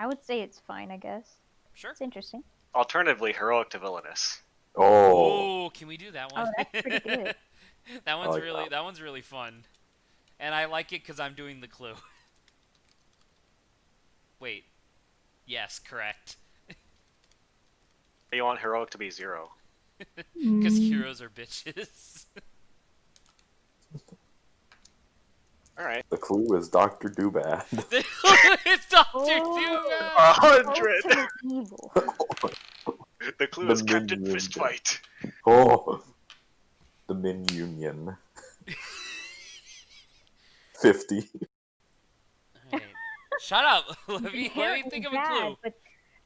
I would say it's fine, I guess. Sure. It's interesting. Alternatively, heroic to villainous. Oh. Oh, can we do that one? Oh, that's pretty good. That one's like really that. that one's really fun, and I like it because I'm doing the clue. Wait, yes, correct. You want heroic to be 0. Because heroes are bitches. All right. The clue is Dr. Doobad. It's Doctor Oh. Doom. 100. Ultimate evil. The clue The is Captain minion. Fistfight. Oh. The Min Union. 50. Alright. Shut up. Let me Inherently think of a bad, clue. but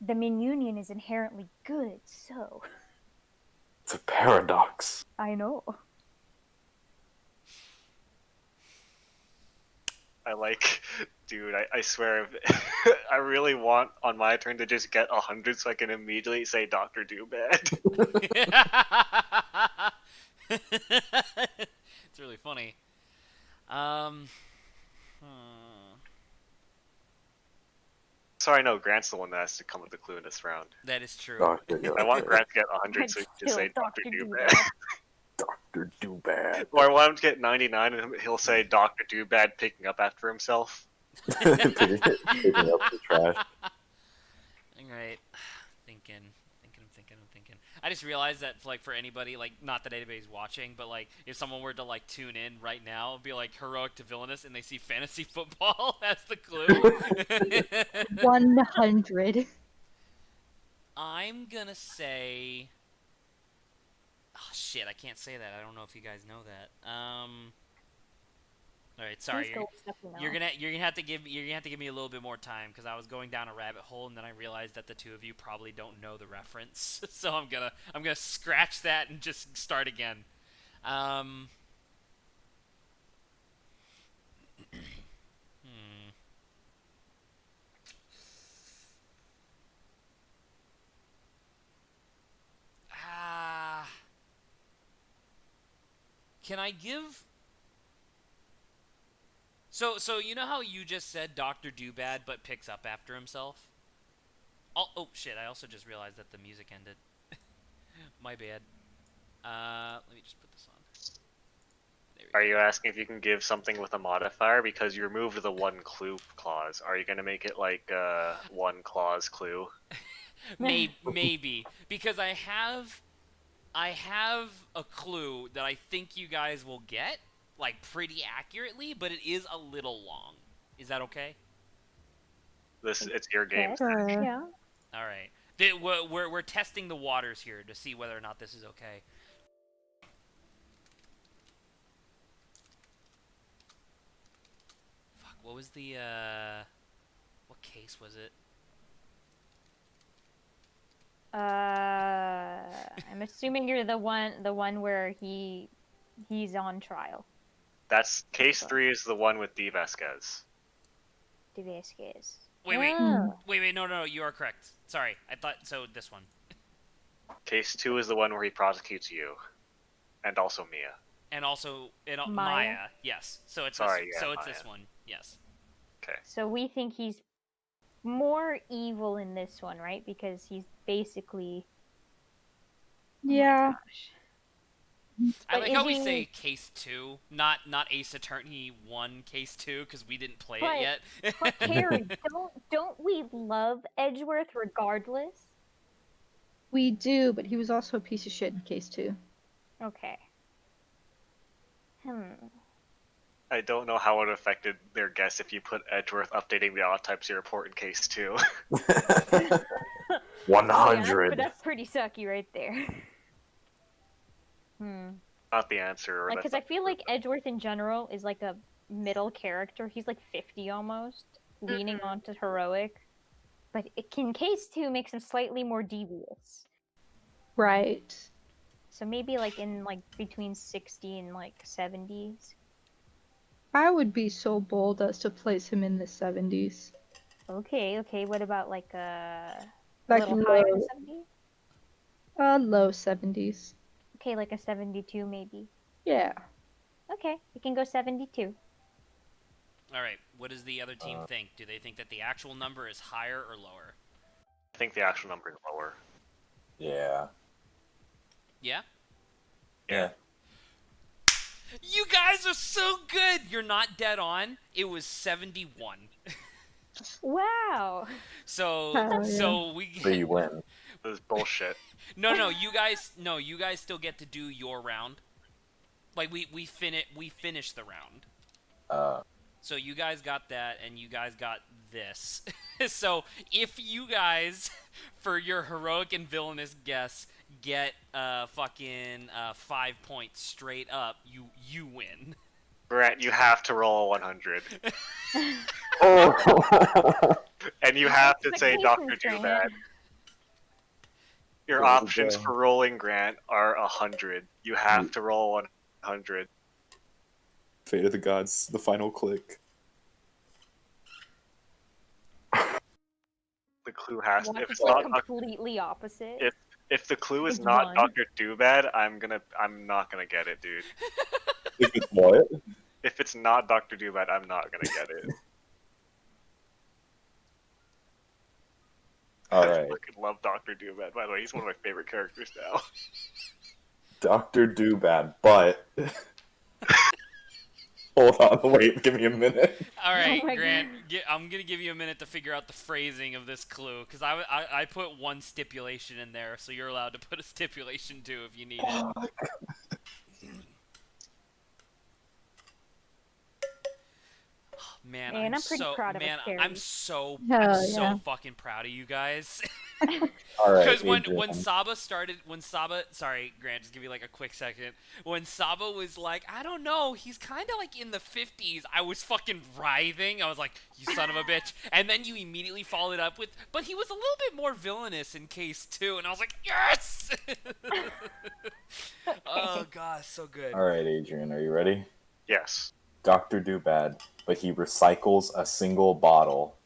the Min Union is inherently good, so It's a paradox. I know. I like, dude. I swear, I really want on my turn to just get 100 so I can immediately say Doctor Doobad. It's really funny. Hmm. Sorry, no. Grant's the one that has to come with the clue in this round. That is true. Dr. I want Grant to get 100 so he can just Still say Doctor Dr. Doobad. Dr. Doobad. Or I want him to get 99 and he'll say Doctor Doobad picking up after himself. Picking up the trash. Alright. I'm thinking. I just realized that, like, for anybody, like, not that anybody's watching, but, like, if someone were to, like, tune in right now, it'd be, like, heroic to villainous, and they see fantasy football, that's the clue. 100. I'm gonna say... Oh, shit, I can't say that. I don't know if you guys know that. All right, Please sorry. go with stuff we know. You're gonna have to give me a little bit more time because I was going down a rabbit hole and then I realized that the two of you probably don't know the reference. So I'm gonna scratch that and just start again. Um. hmm. Ah. Can I give? So you know how you just said Doctor Doobad but picks up after himself? Oh shit! I also just realized that the music ended. My bad. Let me just put this on. There we Are go. you asking if you can give something with a modifier because you removed the one clue clause? Are you gonna make it like one clause clue? Maybe because I have a clue that I think you guys will get like pretty accurately, but it is a little long. Is that okay? It's your game. Yes. Sure. Yeah. All right. We're testing the waters here to see whether or not this is okay. Fuck. What was the what case was it? I'm assuming you're the one where he's on trial. That's case 3 is the one with D. Vasquez. Vasquez. Wait. Oh. Wait. No. You are correct. Sorry. I thought so. This one. Case 2 is the one where he prosecutes you, and also Mia. And also Maya. Maya. Yes. So it's Sorry, this, yeah, so it's Maya. this one. Yes. Okay. So we think he's more evil in this one, right? Because he's basically. Oh my Yeah. gosh. I But like is how we he- say case 2, not Ace Attorney 1 case 2 because we didn't play But- it yet. But Karen, don't we love Edgeworth regardless? We do, but he was also a piece of shit in case 2. Okay. I don't know how it affected their guess if you put Edgeworth updating the autopsy report in case 2. 100. But that's pretty sucky right there. Not the answer. Like, because I feel like Edgeworth in general is like a middle character. He's like 50 almost, leaning onto heroic. But in case 2 makes him slightly more devious. Right. So maybe like in like between 60 and like 70s. I would be so bold as to place him in the 70s. Okay. What about like a Like little higher than low, 70? low 70s. Okay, like a 72 maybe. Yeah. Okay, we can go 72. All right. What does the other team think? Do they think that the actual number is higher or lower? I think the actual number is lower. Yeah. Yeah. Yeah. You guys are so good. You're not dead on. It was 71. Wow. So Oh, yeah. so we So you win. This is bullshit. No, you guys still get to do your round. Like we finish the round. So you guys got that and you guys got this. So if you guys for your heroic and villainous guess get fucking 5 points straight up, you win. Grant, you have to roll a 100. Oh. And you have to say Dr. Expectations, Doobad. Grant. Your There we options go. for rolling Grant are 100. You have to roll 100. Fate of the gods, the final click. The clue has What? if It's it's like not completely opposite. if the clue is It's not one. Dr. Doobad, I'm not gonna get it, dude. If it's what? If it's not Dr. Doobad, I'm not gonna get it. I Alright. fucking love Dr. Doobad. By the way, he's one of my favorite characters now. Dr. Doobad, but. Hold on, wait, give me a minute. All right, Oh my Grant, I'm gonna give you a minute to figure out the phrasing of this clue because I put one stipulation in there, so you're allowed to put a stipulation too if you need it. Man, Man, I'm pretty proud of us, man, Carrie. I'm so Hell so yeah. fucking proud of you guys. All right, Because when Adrian. Saba, sorry, Grant, just give me like a quick second. When Saba was like, I don't know, he's kind of like in the 50s, I was fucking writhing. I was like, you son of a bitch. And then you immediately followed up with, but he was a little bit more villainous in case 2. And I was like, yes! Oh, God, so good. All right, Adrian, are you ready? Yes. Dr. Doobad, but he recycles a single bottle.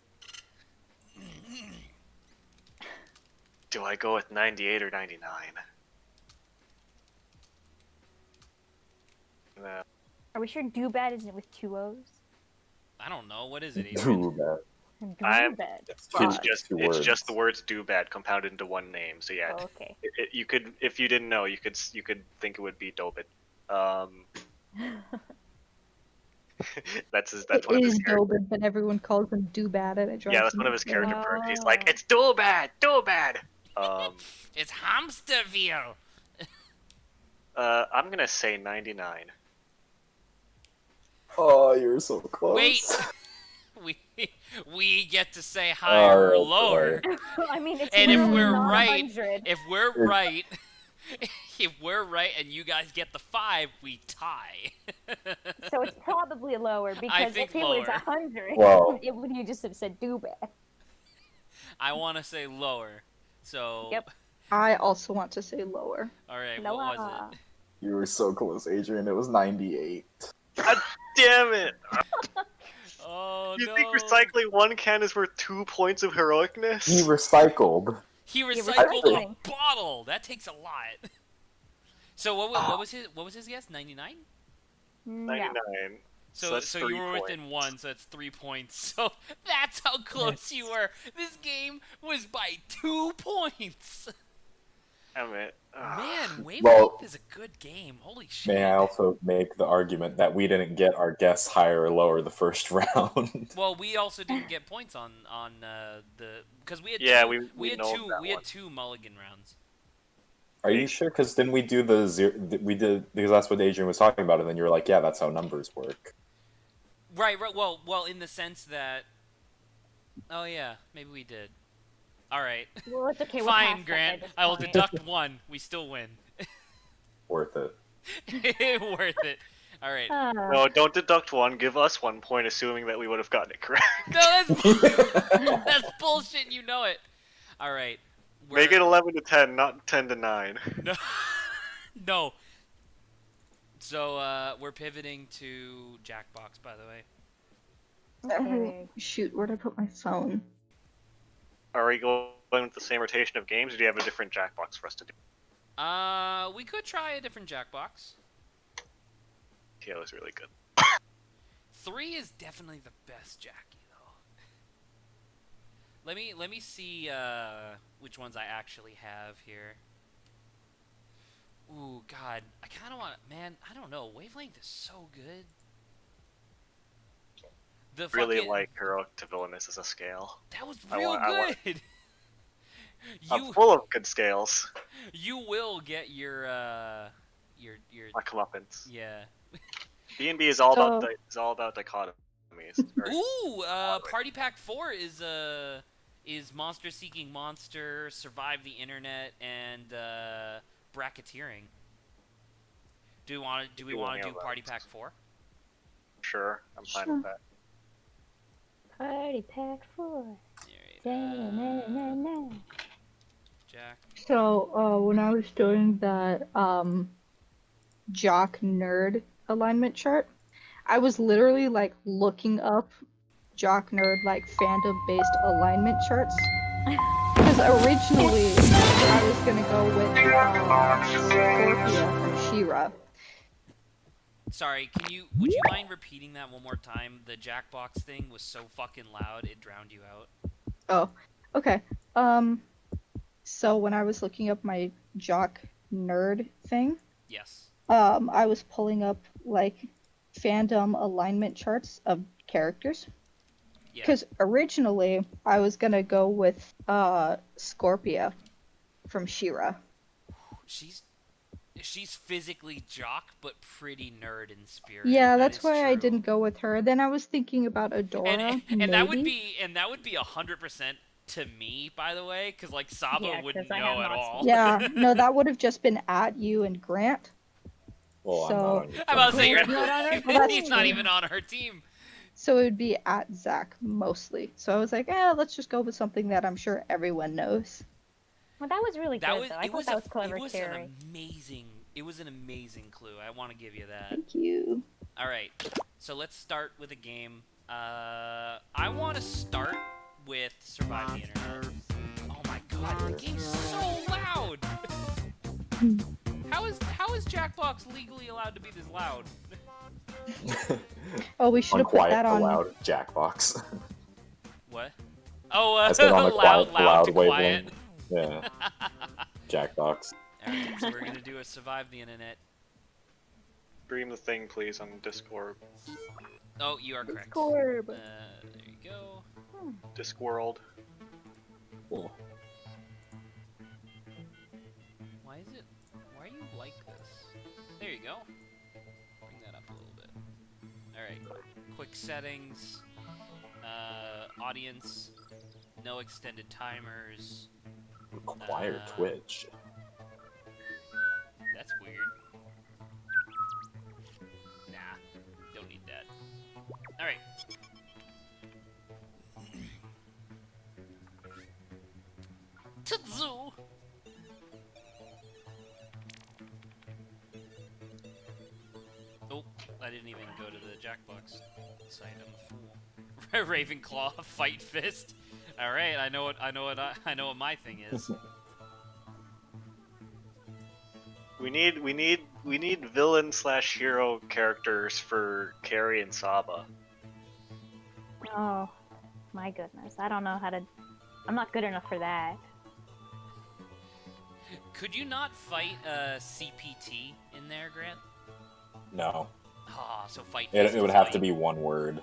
Do I go with 98 or 99? No. Are we sure Doobad isn't with 2 O's? I don't know. What is it, Adrian? Doobad. I'm- Doobad. It's It's two- just two it's words. just the words "do bad" compounded into one name. So yeah, Oh, okay. you could, if you didn't know, you could think it would be Dobit. That's It one of his is character. Dobin, but everyone calls him Doobad, and it drives Yeah, that's me one of his crazy. character perks. He's like, Oh. it's Dobad, Dobad. It's Hamsterville. I'm gonna say 99. Oh, you're so close. Wait. we get to say higher or Alright, lower. I mean, it's And if literally we're not right, 100. if we're right, if we're right and you guys get the 5, we tie. So it's probably lower because think if it was lower. 100, Well- it would you just have said Doobad. I want to say lower. So, Yep. I also want to say lower. all right, what was Lower. it? You were so close, Adrian. It was 98. God damn it! Oh, You no. think recycling one can is worth 2 points of heroicness? He recycled. He You're recycled a recycling. bottle. That takes a lot. So what was his guess? 99? Yeah. 99. So that's you 3 were within points. 1, so that's 3 points. So that's how close you were. This game was by 2 points. Damn it. Man, Wavelength Well- is a good game. Holy shit. May I also make the argument that we didn't get our guess higher or lower the first round? Well, we also didn't get points on the because we had Yeah, two, we had know two that we had one. 2 mulligan rounds. Are you sure? Because didn't we do the zero? We did because that's what Adrian was talking about, and then you were like, "Yeah, that's how numbers work." Right. Well, in the sense that. Oh yeah, maybe we did. All right. Well, it's okay. we're Fine, past that Grant. by this I will point. deduct 1. We still win. Worth it. Worth it. All right. No, don't deduct 1. Give us 1 point, assuming that we would have gotten it correct. No, that's bullshit. You know it. All right. Make it 11 to 10, not 10 to 9. No. No. So we're pivoting to Jackbox, by the way. Okay. Shoot, where'd I put my phone? Are we going with the same rotation of games, or do you have a different Jackbox for us to do? We could try a different Jackbox. Yeah, it was really good. 3 is definitely the best Jackie, though. Let me see which ones I actually have here. Ooh, God, I kind of want to. Man, I don't know. Wavelength is so good. The Really fucking, like heroic to villainous as a scale. that was I real want- I want- good. I'm full of good scales. You will get your My comeuppance. yeah. B&B is all about So- is all about dichotomies. Or- Ooh, Broadway. Party Pack 4 is monster seeking monster, survive the internet, and bracketeering. Do we want to any do of Party those. Pack 4? Sure, I'm fine Sure. with that. Party pack 4. Alright, Jack. So, when I was doing that jock nerd alignment chart, I was literally like looking up jock nerd like fandom based alignment charts. Because originally I was gonna go with Scorpia from She-Ra. Sorry, would you mind repeating that one more time? The Jackbox thing was so fucking loud it drowned you out. Oh, okay. So when I was looking up my jock nerd thing, Yes. I was pulling up like fandom alignment charts of characters. Yeah. Because originally I was gonna go with Scorpia from She-Ra. She's physically jock, but pretty nerd in spirit. Yeah, That that's is why I true. didn't go with her. Then I was thinking about Adora. And that would maybe. be 100% to me, by the way, because like Saba Yeah, wouldn't 'cause I know have at not all. seen Yeah, no, that would have just been at you and Grant. Well, I'm So- not on your I'm about to say team. you're Grant's not on our Well, that's he's not true. even on her team. So it would be at Zach mostly. So I was like, let's just go with something that I'm sure everyone knows. Well, that was really That good, was though. I it thought was that a, was clever, it was Carrie. an amazing clue. I want to give you that. Thank you. All right, so let's start with a game. I want to start with Survive the Internet. Oh my god, the game's so loud. How is Jackbox legally allowed to be this loud? Oh, we should have put Unquiet, that on. allowed, Jackbox. What? Oh, I said on a loud, quiet, loud to allowed quiet. wavelength. Yeah, Jackbox. Alright, so we're gonna do a Survive the Internet. Stream the thing, please, on Discord. Oh, you are correct. Discord. There you go. Discworld. Cool. Why are you like this? There you go. Bring that up a little bit. Alright, quick settings. Audience. No extended timers. Require Twitch. That's weird. Nah, don't need that. Alright. Tzu! Oh, I didn't even go to the Jackbox site. I'm a fool. Ravenclaw, Fight Fist. All right, I know what my thing is. We need villain / hero characters for Carrie and Saba. Oh, my goodness. I don't know how to... I'm not good enough for that. Could you not fight CPT in there, Grant? No, Ah, so Fight it Fist would is have like- to be one word.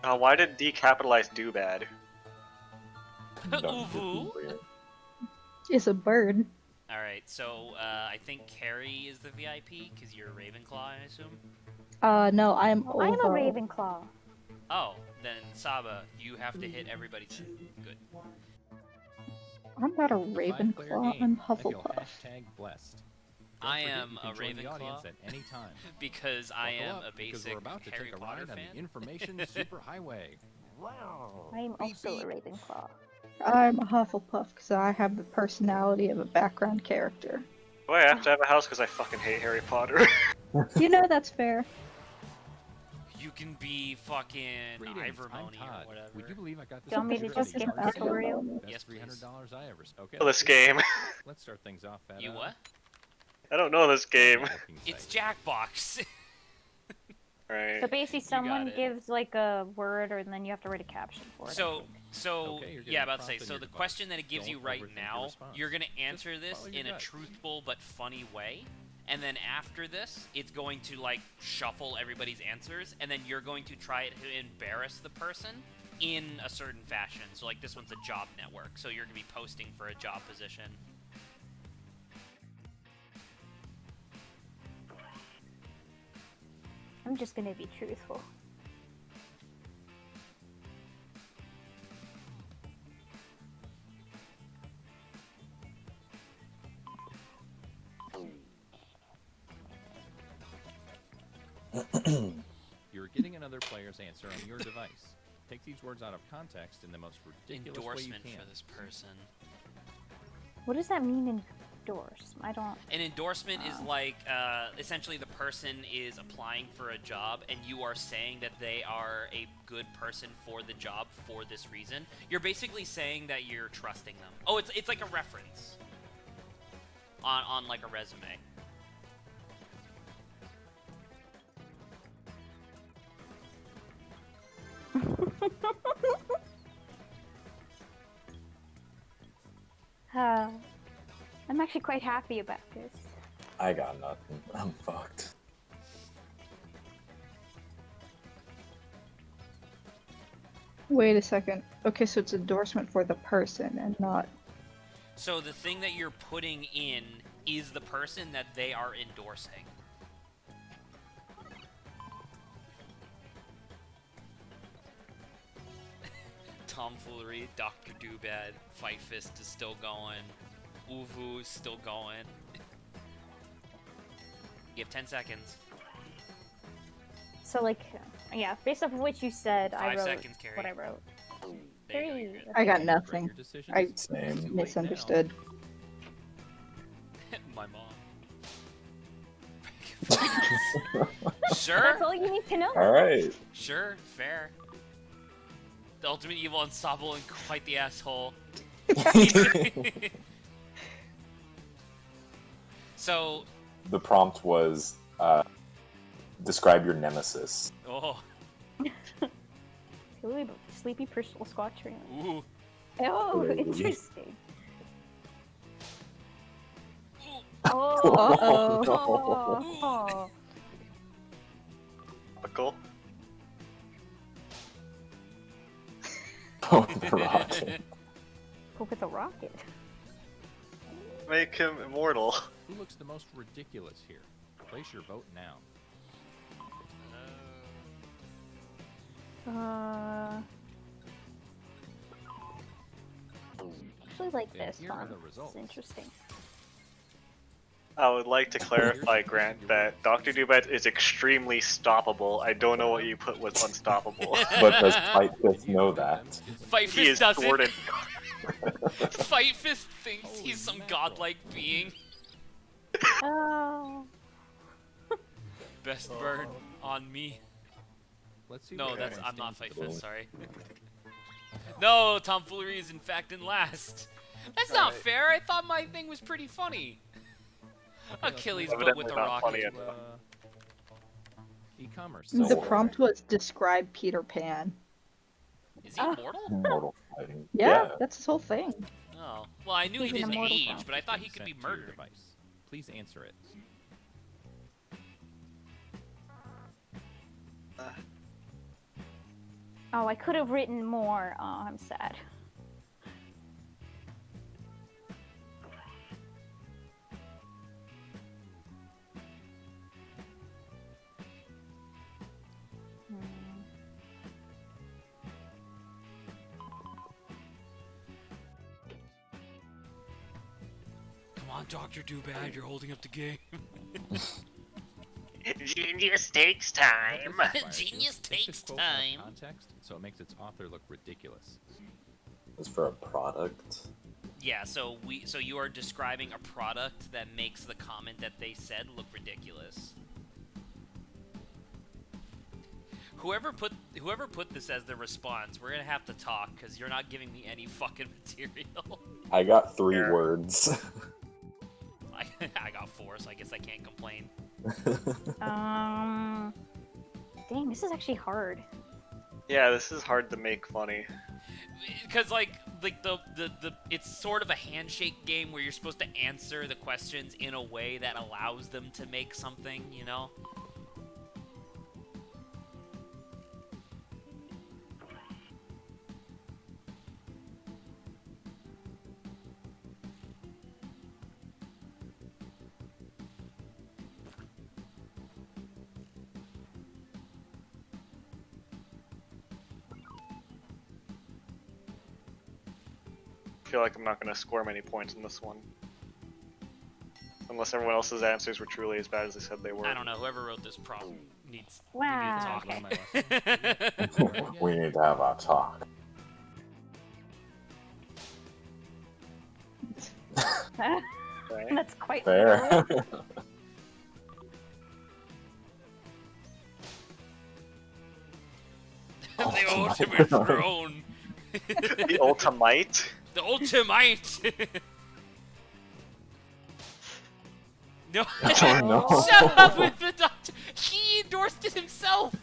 Why did decapitalize do bad? Uvu. It's a bird. All right, so I think Carrie is the VIP because you're Ravenclaw, I assume. No, I'm Ovo. I am a Ravenclaw. Oh, then Saba, you have to hit everybody's head. Good. I'm not a Five-player Ravenclaw. game. I'm I feel Hufflepuff. #blessed. I Don't forget am you a can join the audience Ravenclaw at any time. because I Buckle am up, a because basic we're about to Harry take a Potter ride on fan. the information superhighway. Wow. I am Beep, also a beep. Ravenclaw. I'm a Hufflepuff because I have the personality of a background character. Oh, I have to have a house because I fucking hate Harry Potter. You know that's fair. You can be fucking Greetings, I'm Ivermony Todd. or whatever. Would you believe I got this? Do you want me to picture just of skip the the tutorial? Best Yes, please. $300 I ever spent. Okay. This game. Let's start things off at You what? I don't know this game. It's Jackbox. Right. So basically, someone it. gives like a word, and then you have to write a caption for it. I So, think. Okay, you're getting yeah, a about to say. prompt in So your the device. question that it gives Don't you right overthink your now, response. you're gonna Just answer this follow your in a gut. truthful but funny way, and then after this, it's going to like shuffle everybody's answers, and then you're going to try to embarrass the person in a certain fashion. So like this one's a job network, so you're gonna be posting for a job position. I'm just gonna be truthful. You're getting another player's answer on your device. Take these words out of context in the most ridiculous Endorsement way you for can. this person. What does that mean, endorse? I don't... An endorsement is like essentially the person is applying for a job and you are saying that they are a good person for the job for this reason. You're basically saying that you're trusting them. Oh, it's like a reference on like a resume. I'm actually quite happy about this. I got nothing. I'm fucked. Wait a second. Okay, so it's endorsement for the person and not. So the thing that you're putting in is the person that they are endorsing. Tomfoolery, Dr. Doobad, Fight Fist is still going, Uvu is still going. You have 10 seconds. So like, yeah, based off of what you said, I 5 wrote seconds, Carrie. what I wrote. There you go, you're 3. good. I got Regret nothing. your decisions? I Same. Too late misunderstood. My mom. Sure, That's all you need to know. All right. sure, fair. The ultimate evil, unstoppable, and quite the asshole. So, The prompt was describe your nemesis. oh, Ooh, sleepy personal squat trainer. ooh, Oh, Ooh. interesting. ooh, Oh. no. Oh. Buckle. Oh, the rocket. Go with a rocket. Make him immortal. Who looks the most ridiculous here? Place your vote now. Actually like And this here are one. the It's results. interesting. I would like to clarify, Grant, that Dr. Dubet is extremely stoppable. I don't know what you put was unstoppable. But does Fight Fist know that? Fight He Fist is doesn't. Gordon. Fight Fist thinks Holy he's some mackerel. godlike being. Oh. Best bird on me. Let's see. No, what that's everyone I'm not stands Fight for. Fist. Sorry. No, tomfoolery is in fact in last. That's not Alright. fair. I thought my thing was pretty funny. Achilles, but with Evidently a not funny rocket. enough. E-commerce. The So- prompt was describe Peter Pan. Is he immortal? Mortal fighting. Yeah, that's his whole thing. Oh, well, I knew He's he an didn't immortal age, now. but I thought he could be Sent to your murdered. device. Please answer it. Oh, I could have written more. Oh, I'm sad. Hmm. Come on, Dr. Doobad, you're holding up the game. Genius takes time. Genius Takes takes this quote out of time. Context, so it makes its author look ridiculous. It's for a product. Yeah, so you are describing a product that makes the comment that they said look ridiculous. Whoever put this as the response, we're gonna have to talk because you're not giving me any fucking material. I got 3 Fair. words. I got 4, so I guess I can't complain. Dang, this is actually hard. Yeah, this is hard to make funny. Because like the it's sort of a handshake game where you're supposed to answer the questions in a way that allows them to make something, you know? I feel like I'm not going to score many points in this one. Unless everyone else's answers were truly as bad as they said they were. I don't know. Whoever wrote this problem needs Wow. we One need of to my lessons. talk. We need to have a talk. Right? That's quite Fair. literal. The ultimate throne. The Ultimate. The ultimate. No. Oh, no. Shut up with the doctor. He endorsed it himself.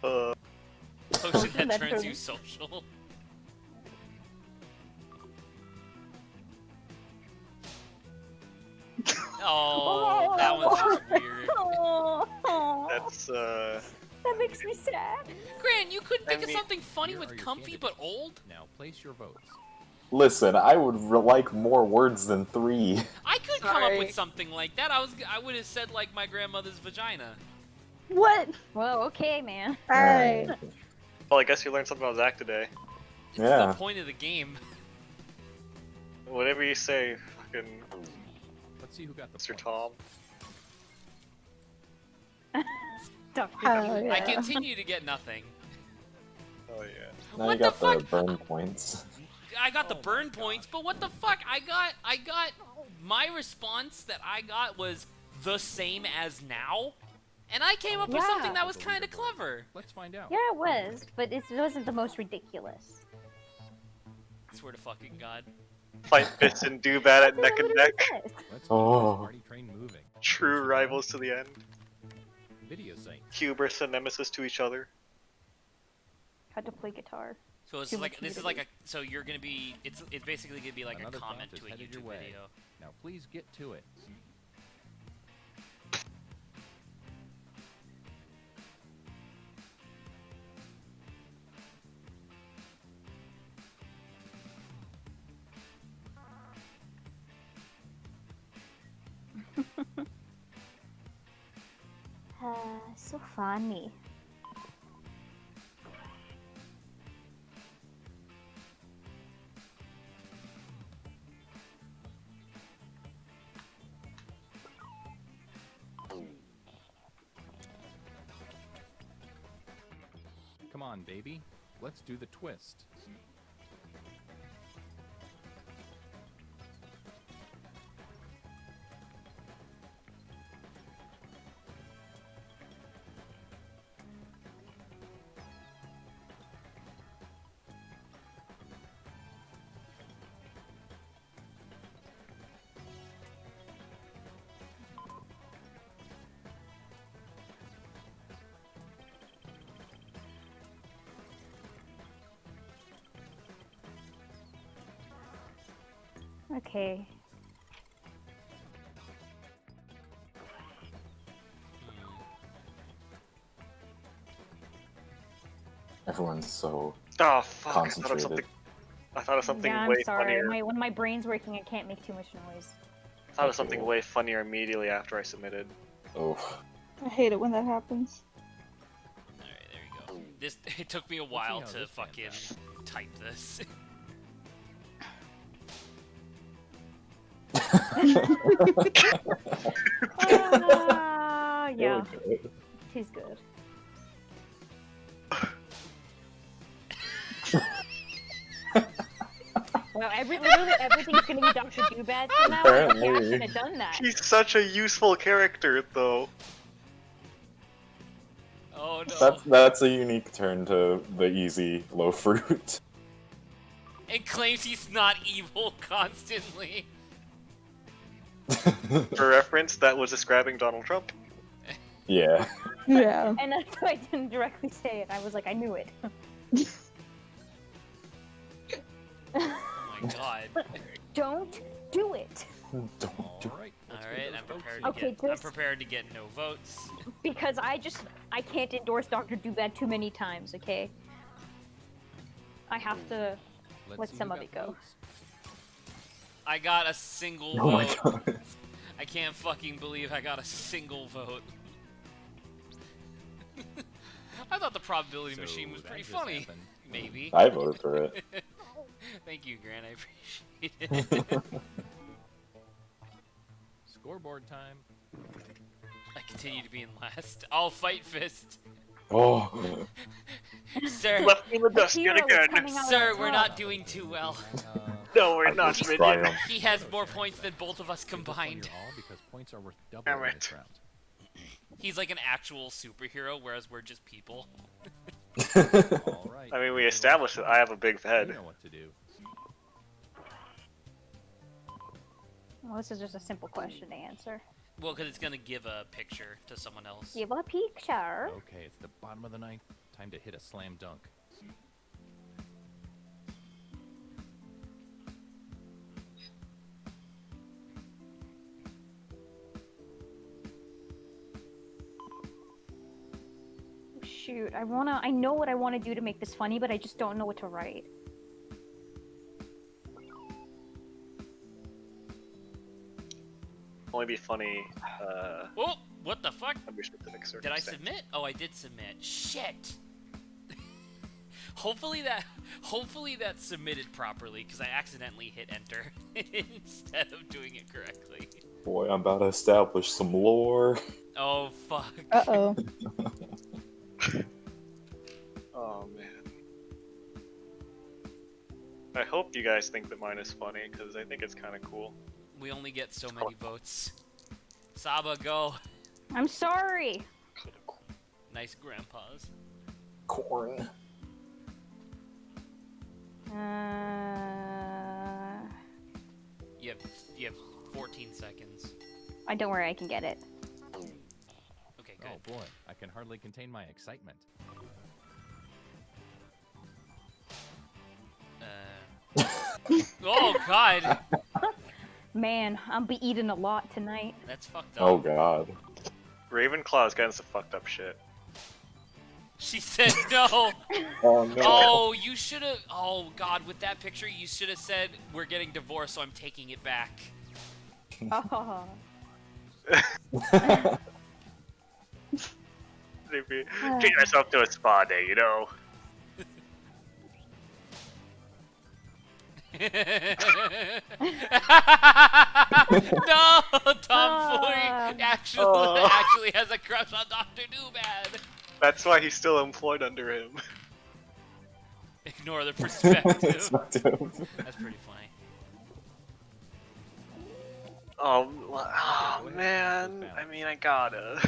Potion that That turns turns- you social. Oh, that one's just weird. Oh, That's, that makes me sad. Gran, you couldn't I think of mean- something funny Here with are your comfy but candidates. old? Now place your votes. Listen, I would like more words than 3. I could come up with Sorry. something like that. I would have said like my grandmother's vagina. What? Well, okay, man. Alright. Well, I guess you learned something about Zach today. It's Yeah. the point of the game. Whatever you say, fucking Let's see who got the Mr. points. Tom. Dr. Hell yeah. I continue to get nothing. Oh yeah. Now What you got the the burn points. I got the burn points, but what the fuck? I got my response that I got was the same as now, and I came up with something that was kind of clever. Let's find out. Yeah, it was, but it wasn't the most ridiculous. I swear to fucking God. Fight Fist and do bad at neck and neck. Let's keep Oh. this party train moving. True rivals to the end. Video site. Hubris and nemesis to each other. How to play guitar. So it's Too like much this is nudity. like a so you're gonna be it's basically gonna be like Another a comment thought to is a headed your YouTube way. video. Now please get to it. So funny. Come on, baby. Let's do the twist. Okay. Everyone's so Oh fuck! concentrated. I thought of something Yeah, I'm way sorry. funnier. When my brain's working, I can't make too much noise. I thought of something way funnier immediately after I submitted. Oh, I hate it when that happens. Alright, there you go. This it took me a see while how to this fucking pans type this. Yeah, he's good. Well, literally everything's gonna be Dr. Dubad from now on. Yeah, I Apparently. should have done that. He's such a useful character, though. Oh no. that's a unique turn to the easy low fruit. And claims he's not evil constantly. For reference, that was describing Donald Trump. Yeah. Yeah. And that's why I didn't directly say it. I was like, I knew it. Oh my god. Don't do it. Don't do Alright. Alright, I'm prepared Okay, I'm just- prepared to get no votes. Because I can't endorse Dr. Dubad too many times, okay? I have to Let's let see some who of got it go. votes. I got a single Oh my vote. god. I can't fucking believe I got a single vote. I thought the probability So that was that pretty just funny. happened. Maybe. I voted for it. Thank you, Grant. I appreciate it. Scoreboard time. I continue to be in last. I'll fight fist. Oh. Sir, Left me in the dust hero yet is again. coming out sir, on we're top. not doing too well. No, we're I not, voted Minion. Triumph. He has more points than both of us Focus on combined. your all because points are worth double Damn in it. this round. He's like an actual superhero, whereas we're just people. Alright. I mean, we established that I have a big You head. know what to do. Well, this is just a simple question to answer. Well, because it's gonna give a picture to someone else. Give a picture. Okay, it's the bottom of the ninth. Time to hit a slam dunk. Shoot, I know what I want to do to make this funny, but I just don't know what to write. Only be funny. Oh, What the fuck? Under specific Did I circumstances. submit? Oh, I did submit. Shit. hopefully that's submitted properly because I accidentally hit enter instead of doing it correctly. Boy, I'm about to establish some lore. Oh fuck. Uh-oh. Oh man. I hope you guys think that mine is funny because I think it's kind of cool. We only get so many votes. Saba, go. I'm sorry. Nice grandpas. Corn. You have 14 seconds. I don't worry, I can get it. Okay, good. Oh boy, I can hardly contain my excitement. Oh god, Man, I'll be eating a lot tonight. that's fucked up. Oh god. Ravenclaw's getting some fucked up shit. She said no. Oh no. Oh, you should have. Oh god, with that picture, you should have said we're getting divorced, so I'm taking it back. Oh. Maybe treat yourself to a spa day, you know. No, Tom Ford actually has a crush on Dr. Doobad. That's why he's still employed under him. Ignore the perspective. Perspective. That's pretty funny. Oh man, I mean I gotta.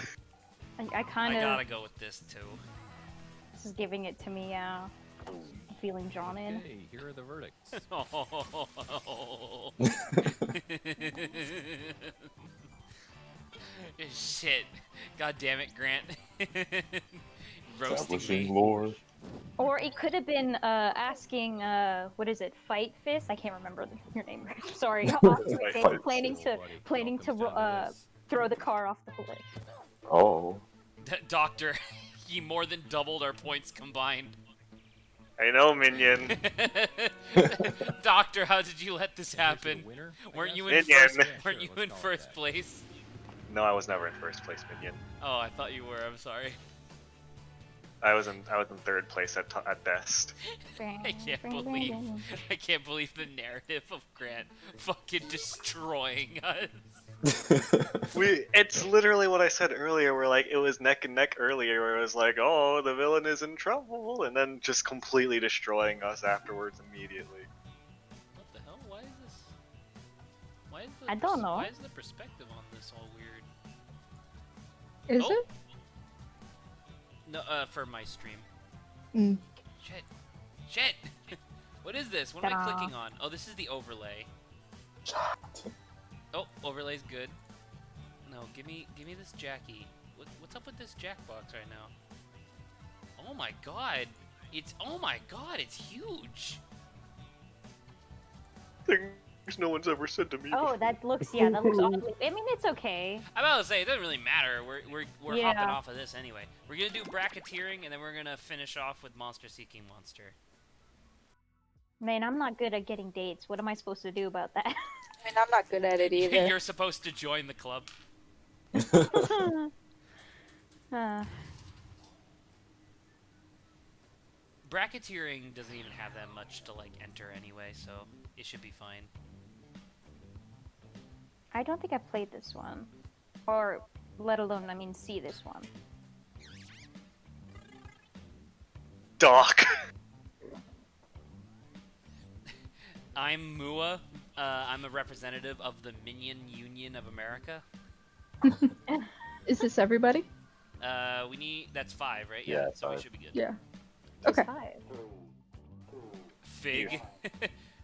I kind I of. gotta go with this too. This is giving it to me, yeah. I'm feeling drawn in. Okay, here are the verdicts. Shit. God damn it, Grant. Roasting Establishing me. lore. Or it could have been asking, what is it, Fight Fist? I can't remember your name. Sorry. Fight planning to Nobody comes down to this. throw the car off the cliff. Oh. Doctor, he more than doubled our points combined. I know, minion. Doctor, how did you let this Here's your happen? winner, I Weren't guess? you in Minion. first? Yeah, Weren't sure, you let's in call it first that. place? No, I was never in first place, minion. Oh, I thought you were. I'm sorry. I was in third place at best. I can't believe the narrative of Grant fucking destroying us. It's literally what I said earlier, where like it was neck and neck earlier, where it was like, oh, the villain is in trouble, and then just completely destroying us afterwards immediately. What the hell? Why is this? Why is the I don't know. Why is the perspective on this all weird? Is Oh. it? No, for my stream. Mm. Shit. Shit. What is this? What am I Ta-da. clicking on? Oh, this is the overlay. Oh, overlay's good. No, give me this Jackie. What's up with this Jackbox right now? Oh my god. It's huge. Things no one's ever said to me. Oh, that looks ugly. I mean, it's okay. I'm about to say it doesn't really matter. We're Yeah. hopping off of this anyway. We're gonna do bracketeering and then we're gonna finish off with Monster Seeking Monster. Man, I'm not good at getting dates. What am I supposed to do about that? I mean, I'm not good at it either. You're supposed to join the club. Bracketeering doesn't even have that much to like enter anyway, so it should be fine. I don't think I played this one. Or, let alone, I mean, see this one. Doc. I'm Mua. I'm a representative of the Minion Union of America. Is this everybody? That's 5, right? Yeah, so we 5. should be good. Yeah. It's Okay. 5. Fig.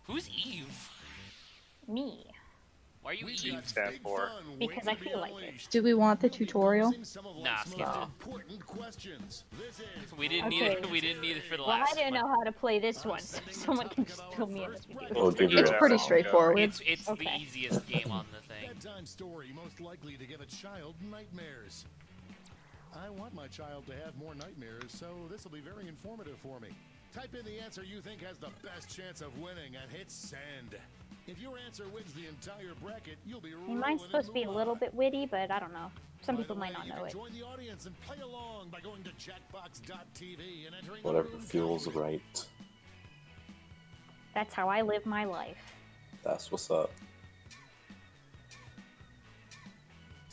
Who's Eve? Me. Why are you Eve Eve? stand for? Because I feel like it. Do we want the tutorial? Nah, skip Nah. We didn't need it. We didn't need it for the Well, I last didn't one. know how to play this one, so someone can just fill me in if we do. We'll give you It's a- pretty straightforward. It's the Okay. easiest game on the thing. Bedtime story most likely to give a child nightmares. I want my child to have more nightmares, so this will be very informative for me. Type in the answer you think has the best chance of winning and hit send. If your answer wins the entire bracket, you'll be I mean, mine's supposed to be a little bit witty, but I don't know. Some By people the might way, not you know can it. join the audience and play along by going to jackbox.tv and entering the Whatever room feels code. right. That's how I live my life. That's what's up.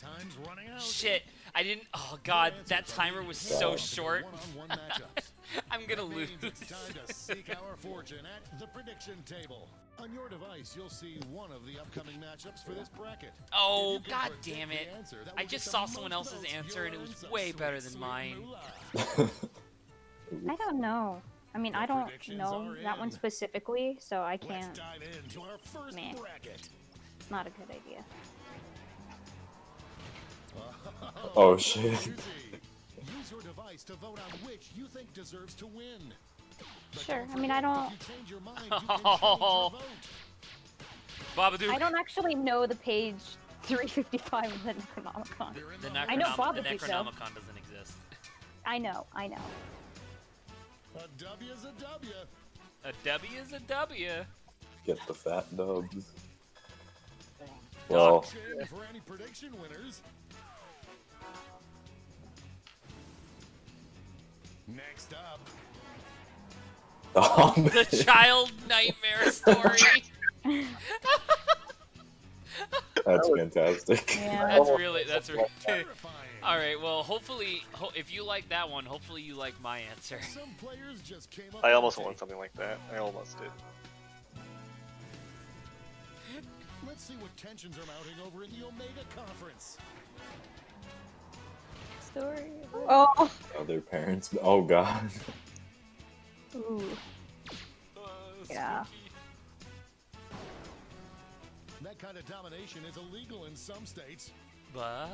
Time's running out. Shit, I didn't. Oh Your god, answers that are timer being was handed so out for the short. one-on-one matchups. I'm gonna That lose. means it's time to seek our fortune at the prediction table. On your device, you'll see one of the upcoming matchups for this bracket. Oh, If you can god predict damn the it. answer, that I will just get saw the someone most else's votes. answer and it You'll was earn way some better sweet, than sweet mine. moolah. I don't know. I mean, The I don't predictions know are that one in. specifically, so I Let's can't. dive into our first Meh. bracket. It's not a good idea. Oh, shit. Easy. Use your device to vote on which you think deserves to win. But Sure. don't I mean, I forget, don't. if you change your mind, you can change your vote. Babadook. I don't actually know the page 355 of the Necronomicon. They're in The, the I know the Babadook, though. Necronomicon doesn't exist. I know. A W is a W. A W is a W. Get the fat dubs. Well, Chin for any prediction winners. Next up, The child nightmare story. that's fantastic. Yeah. That's really terrifying. All right. Well, hopefully, if you like that one, hopefully you like my answer. Some players just came up I with almost a won take. something like that. I almost did. Let's see what tensions are mounting over in the Omega Conference. Story. Oh, Other parents. Oh god. Ooh. Yeah. That kind of domination is illegal in some states. But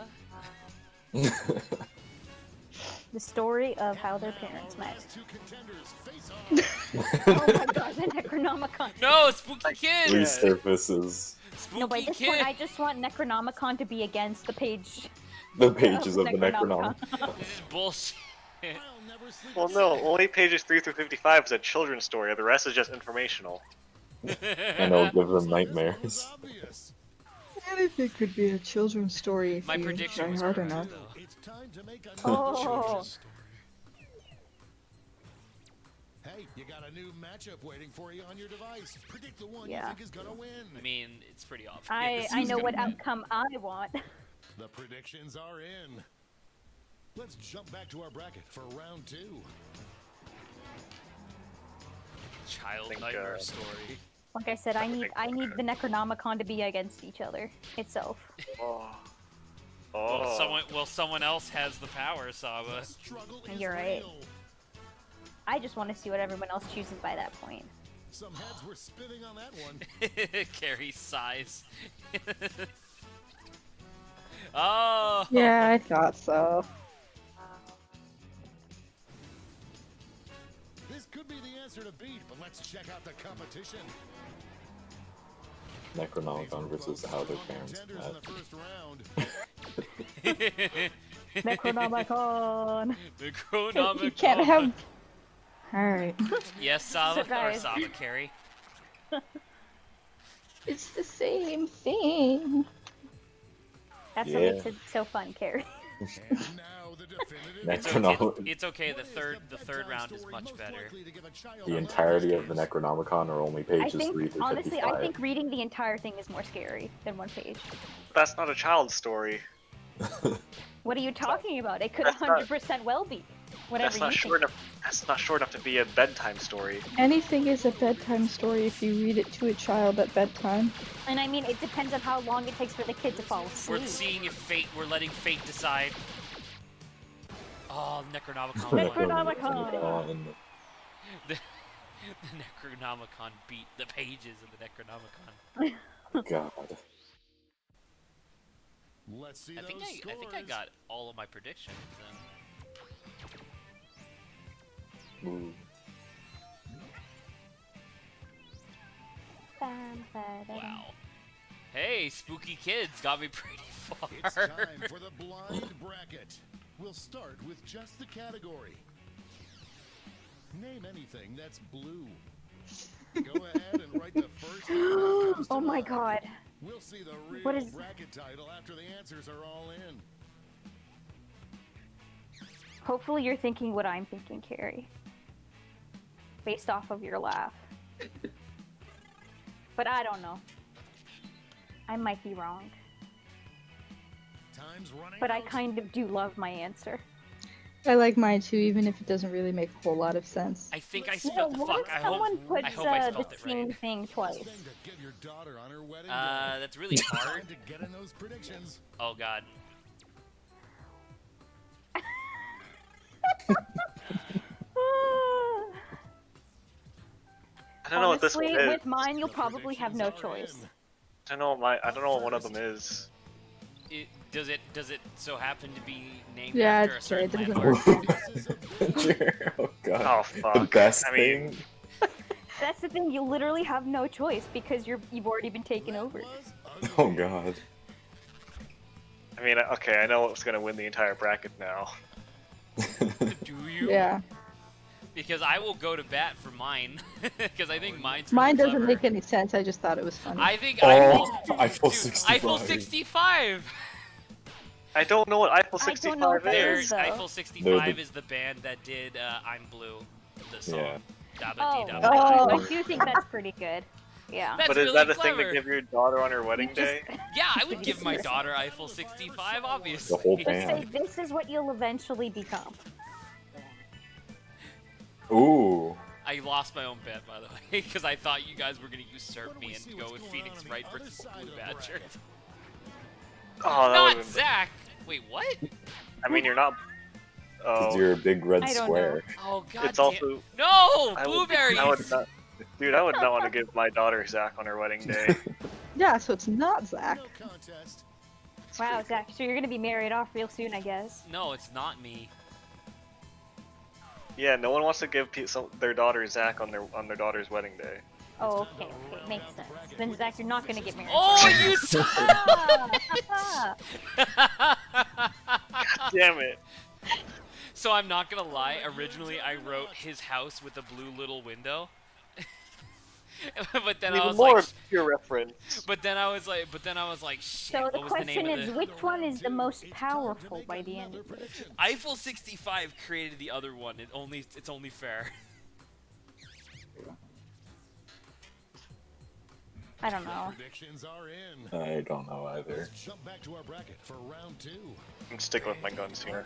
The story of how And their now parents our met. last two contenders face off. Oh my god, the Necronomicon. no, spooky kid. Resurfaces Spooky No, by this kid. point, I just want Necronomicon to be against the page. the pages of the Necronomicon. Necronomicon. This is bullshit. I'll never sleep Well, no, only pages 3 through 55 is a children's story. The rest is just informational. And it'll give them So this one was nightmares. obvious. anything could be a children's story if My you prediction try was hard correct, enough. though. It's time to make a Oh. children's story. Hey, you got a new matchup waiting for you on your device. Predict the one you Yeah. think is gonna win. I mean, it's pretty obvious. I who's know gonna what win. outcome I want. The predictions are in. Let's jump back to our bracket for round 2. Child think, nightmare uh, story. Like I said, I need the Necronomicon to be against each other itself. Oh. Well, someone else has the power, Saba. Struggle You're is right. real. I just want to see what everyone else chooses by that point. Some heads were spinning on that one. Carrie sighs. Oh. Yeah, I thought so. This could be the answer to beat, but let's check out the competition. These Necronomicon were versus both how their strong parents contenders in met. the first round. Necronomicon! Necronomicon. You can't have. Alright. Yes, Saba or Surprise. Saba, Carrie. It's the same thing. That's what Yeah. makes it so fun, Carrie. And now the definitive Next It's one okay. Necronom- It's okay. What is The third bedtime round is story much most better. likely to give a child The a entirety of nightmare? the Necronomicon are only I pages 3 think, through honestly, 55. I think reading the entire thing is more scary than one page. That's not a child's story. What are you talking about? It could That's not- 100% well be. Whatever That's not you short think. enough. That's not short enough to be a bedtime story. Anything is a bedtime story if you read it to a child at bedtime. And I mean, it depends on how long it takes for the kid to fall asleep. We're seeing if we're letting fate decide. Oh, Necronomicon won. Necronomicon. The Necronomicon beat the pages of the Necronomicon. God. Let's see I those think I scores. got all of my predictions then. Ooh. Wow. Hey, spooky kids got me pretty far. It's time for the blind bracket. We'll start with just the category. Name anything that's blue. Go ahead and write the first name that comes to Oh my mind. god. We'll see the real What is- bracket title after the answers are all in. Hopefully you're thinking what I'm thinking, Carrie. Based off of your laugh. But I don't know. I might be wrong. Time's running But I out. kind of do love my answer. I like mine too, even if it doesn't really make a whole lot of sense. I think I You know, spelled the what fuck. if I someone hope puts I hope I the spelled it same right. thing twice? Thing to get your daughter on her wedding day. That's really hard. Time to get in those predictions. Oh god. I don't know what this one Honestly, is. with mine, you'll probably have no choice. I don't know what one of them is. Does it so happen to be named Yeah, after a it's true. It certain doesn't landmark? work. Oh god. Oh The fuck. best I mean, thing. That's the thing, you literally have no choice because you've already been taken over. Oh god. okay, I know what's gonna win the entire bracket now. Do you? Yeah. Because I will go to bat for mine. Because I think mine's Mine really doesn't clever. make any sense. I just thought it was funny. I think Oh, Eiffel Eiffel 65. Eiffel 65. I don't know what Eiffel I don't know what 65 that is. There's though. Eiffel 65 is the band that did I'm Blue, the song. Yeah. Dabba Oh, dee I dabba. Oh. do think that's pretty good. Yeah. That's But is really that a clever. thing to give your daughter on her wedding You day? just- Yeah, I would give my daughter Eiffel 65, obviously. The whole Just say, band. this is what you'll eventually become. Ooh. I lost my own bet, by the way, because I thought you guys were going to usurp me and go with Phoenix Wright versus Blue Badger. Oh, that Not would've been. Zach! Wait, what? I mean, you're not. Because Oh, you're a big red I don't square. Oh, god it's damn. also. No! I would- Blueberries! I would not. Dude, I would not want to give my daughter Zach on her wedding day. Yeah, so it's not Zach. No contest. Wow, Zach, so you're gonna be married off real soon, I guess. No, it's not me. Yeah, no one wants to give their daughter Zach on their daughter's wedding day. Oh, okay, makes sense. Then Zach, you're not gonna get married. Oh, you son! Damn it! So I'm not gonna lie, originally I wrote his house with a blue little window. But then I Even was more like, pure reference. but then I was like, shit, So the what was the name question of is, the... which one is the most powerful by the end of it? Eiffel 65 created the other one. It's only fair. I don't know. Predictions are in. I don't know either. Let's jump back to our bracket for round 2. I'm sticking with my guns here.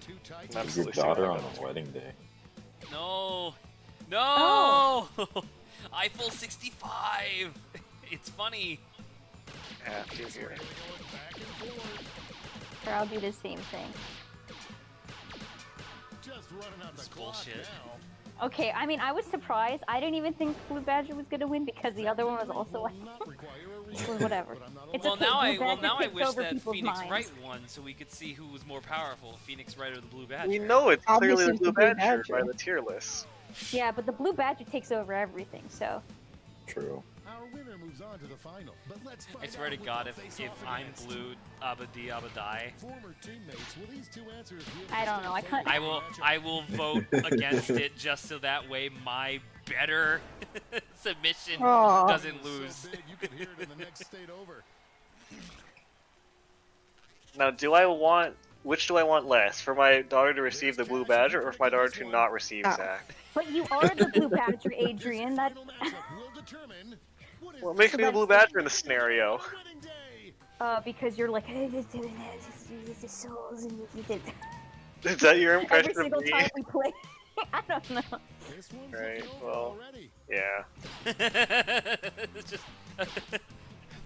Too tight. Not- Is your Absolutely daughter sure. on her wedding day? No, no, Oh. Eiffel 65. It's funny. Yeah, he's here. Back and forth. Or I'll do the same thing. Just running out the It's clock bullshit. now. Okay, I mean, I was surprised. I didn't even think Blue Badger was gonna win because the other one was also Will like, not require a well, reason, whatever. but I'm not It's Well, okay, now Blue Badger I takes wish over that people's Phoenix minds. Wright won, so we could see who was more powerful, Phoenix Wright or the Blue Badger. We know it's clearly Obviously the it's Blue the Blue Badger Badger. by the tier list. Yeah, but the Blue Badger takes over everything, so. True. Our winner moves on to the final, but let's find I swear to out who God, they'll if face off I'm against. blue, Abadi Abadai, Former teammates, will these two answers be able I to don't stay know, I fair can't- in I the will matchup? I will vote against it just so that way my better submission Aw. doesn't So lose. big, you could hear it in the next state over. Now, which do I want less? For my daughter to receive the Blue Badger, or for my daughter to not receive Ah. Zach? But you are the Blue Badger, Adrian. That. Final matchup will determine what is What makes So me the Blue that's- Badger in the scenario? wedding day. Because you're like, the souls and you did Is that your every impression single of me? time we play. I don't know. This one's Right, looking over well. already. Yeah. It's just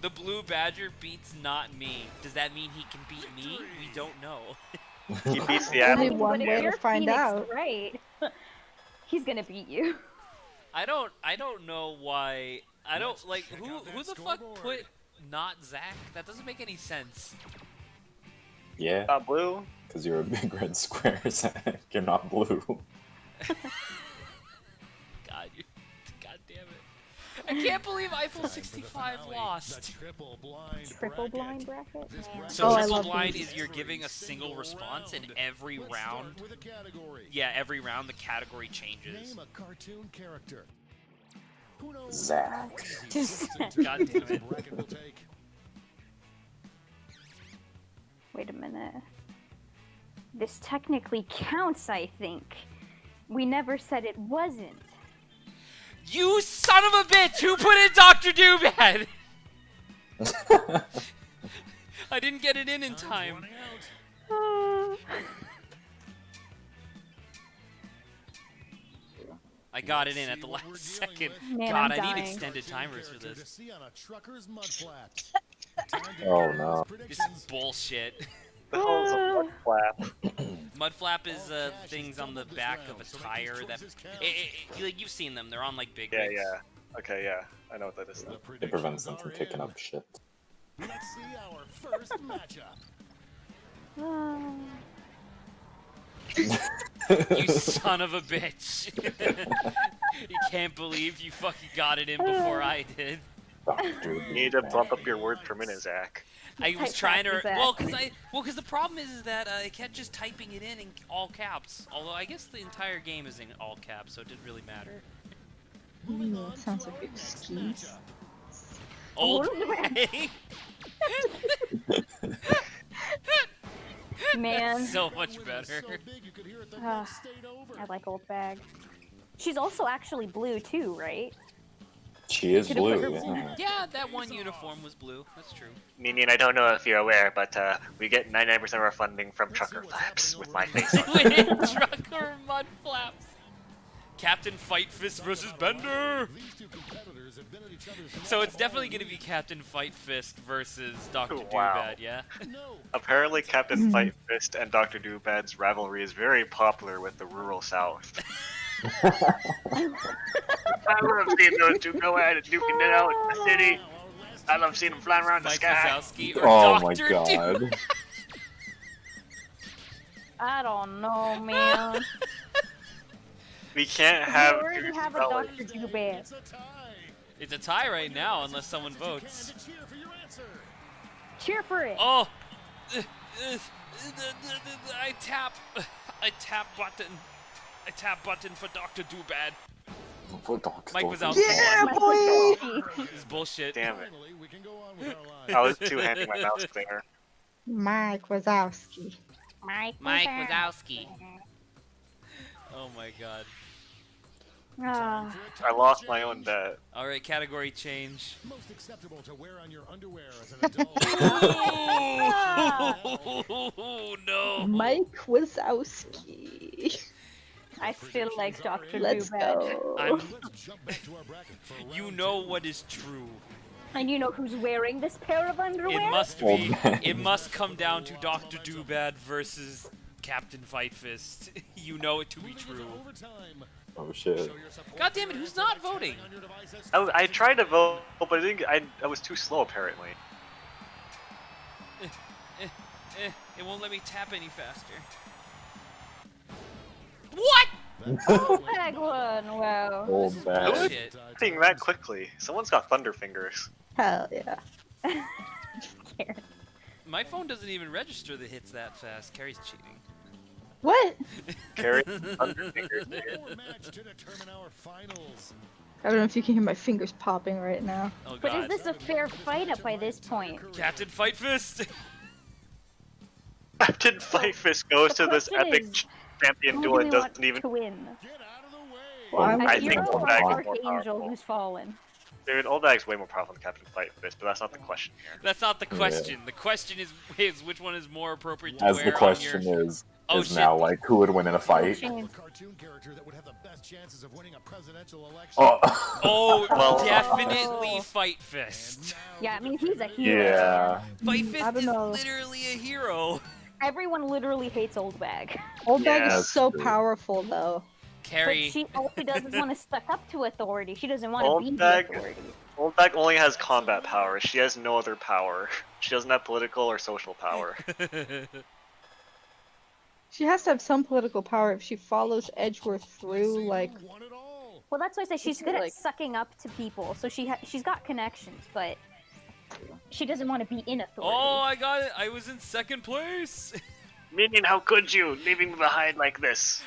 the Blue Badger beats not me. Does that mean he can beat me? We don't know. He beats the Only Adam. one But if way to you're find Phoenix out. Right, he's gonna beat you. I don't know why. I don't like check who out that the fuck scoreboard. put not Zach? That doesn't make any sense. Yeah, Not blue. because you're a big red square, Zach. You're not blue. God, God damn it! I can't believe Eiffel Time for the 65 finale, lost. the triple blind Triple bracket. blind bracket. This Man. bracket So Oh, I triple love blind these. is you're giving a single response, and every Let's start round, with a category. yeah, every round the category changes. Name a cartoon character. Who knows Zach. what easy twists and God turns damn this it. bracket will take. Wait a minute. This technically counts, I think. We never said it wasn't. You son of a bitch! Who put in Dr. Doobad? I didn't get it in time. Running out. I got it in at the Let's see what last we're dealing second. with. Man, God, I'm I need dying. extended Cartoon timers for character to this. see on a trucker's mud flaps. Time to Oh, hear no. his This is predictions. bullshit. The hell is a mud flap? Mud flap is things on the back of a tire that like you've seen them. They're on like big Yeah, rigs. yeah. Okay, yeah. I know what that is. The Now. It prevents them predictions from are kicking in. up shit. Let's see our first matchup. You son of a bitch! You can't believe you fucking got it in before I did. You need to bump up your words per minute, Zach. I was Type trying to. fast as that. Because the problem is that I kept just typing it in all caps. Although I guess the entire game is in all caps, so it didn't really matter. Moving Ooh, on sounds to like our it next skis. matchup. Old Old Bay. Man, So much That wind was better. so big you could hear it the Ah, next state over. I like Old Bag. She's also actually blue too, right? She is Could've put blue. her- Yeah. Yeah, that one uniform was blue. That's true. Minion, I don't know if you're aware, but we get 99% of our funding from Let's see trucker what's flaps happening with over my in face the- on it. Trucker mud flaps. Captain Fight Fist versus Bender. These two competitors have been at each other's So it's necks definitely all going to be week. Captain Fight Fist versus Dr. Wow. Doobad, yeah? No, Apparently, Captain Fight Fist and Dr. Doobad's rivalry is very popular with the rural South. I love seeing those two go at it, duking it out in the city. Now, our last I love seeing them flying around the Mike sky. Wazowski or Oh my Dr. god. I don't know, man. We can't We have already two have a spellers. Dr. Doobad. it's a tie. It's a tie right now unless someone Can votes. to cheer for your answer. Cheer for it. Oh! I tap button. I tap button for Dr. Doobad. Mike Wazowski. Yeah, boy! This is bullshit. Damn it. Finally, we can go on with our lives. I was two-handing my mouse there. Mike Wazowski. Mike Wazowski. Oh my god. Ah, I lost my own bet. Alright, category change. Most acceptable to wear on your underwear as an adult. Oh no! Mike Wazowski. I still like Dr. Let's Doobad. go. Let's jump back to our bracket for You round know two. what is true. And you know who's wearing this pair of underwear? It must Old be. man. It must come down to Dr. Doobad versus Captain Fight Fist. You know it to be Moving true. into overtime. Oh shit. Show your support God damn it, who's not by voting? tapping on your devices. I tried to vote, but I didn't. I was too slow apparently. It won't let me tap any faster. What? Old Bag one. Wow. Old I bag. was shit. typing that quickly. Someone's got thunder fingers. Hell yeah. My phone doesn't even register the hits that fast. Carrie's cheating. What? Carry thunder fingers. One more match to determine our finals. I don't know if you can hear my fingers popping right now. Oh But is god. this a fair fight up by this point? Captain Fight Fist! Captain Fight Fist goes The to this question epic is, champion Who duel do we and want doesn't even. to win? Get out of the way. Well, I'm A I hero think or Old Bag is more Archangel powerful. who's fallen? Dude, Old Bag's way more powerful than Captain Fight Fist, but that's not the question here. That's not the question. The question is which one is more appropriate to As wear the question on your... is Oh, is shit. now like who would win in a fight? Shame. A cartoon character that would have the best chances of winning a presidential election. Oh. Oh, Well- definitely Fight Fist. Yeah, I mean, he's a hero. Yeah. Fight I Fist don't is know. literally a hero. Everyone literally hates Old Bag. Old Bag Yeah, is so true. powerful, though. Carrie, But she all she does is want to suck up to authority. She doesn't want Old to be Bag- the authority. Old Bag only has combat power. She has no other power. She doesn't have political or social power. She has to have some political power if she follows Edgeworth through, like, Won it all. Well, that's why I say she's It's good at like- sucking up to people. So she's got connections, but she doesn't want to be in authority. oh, I got it. I was in second place. Minion, how could you, leaving me behind like this?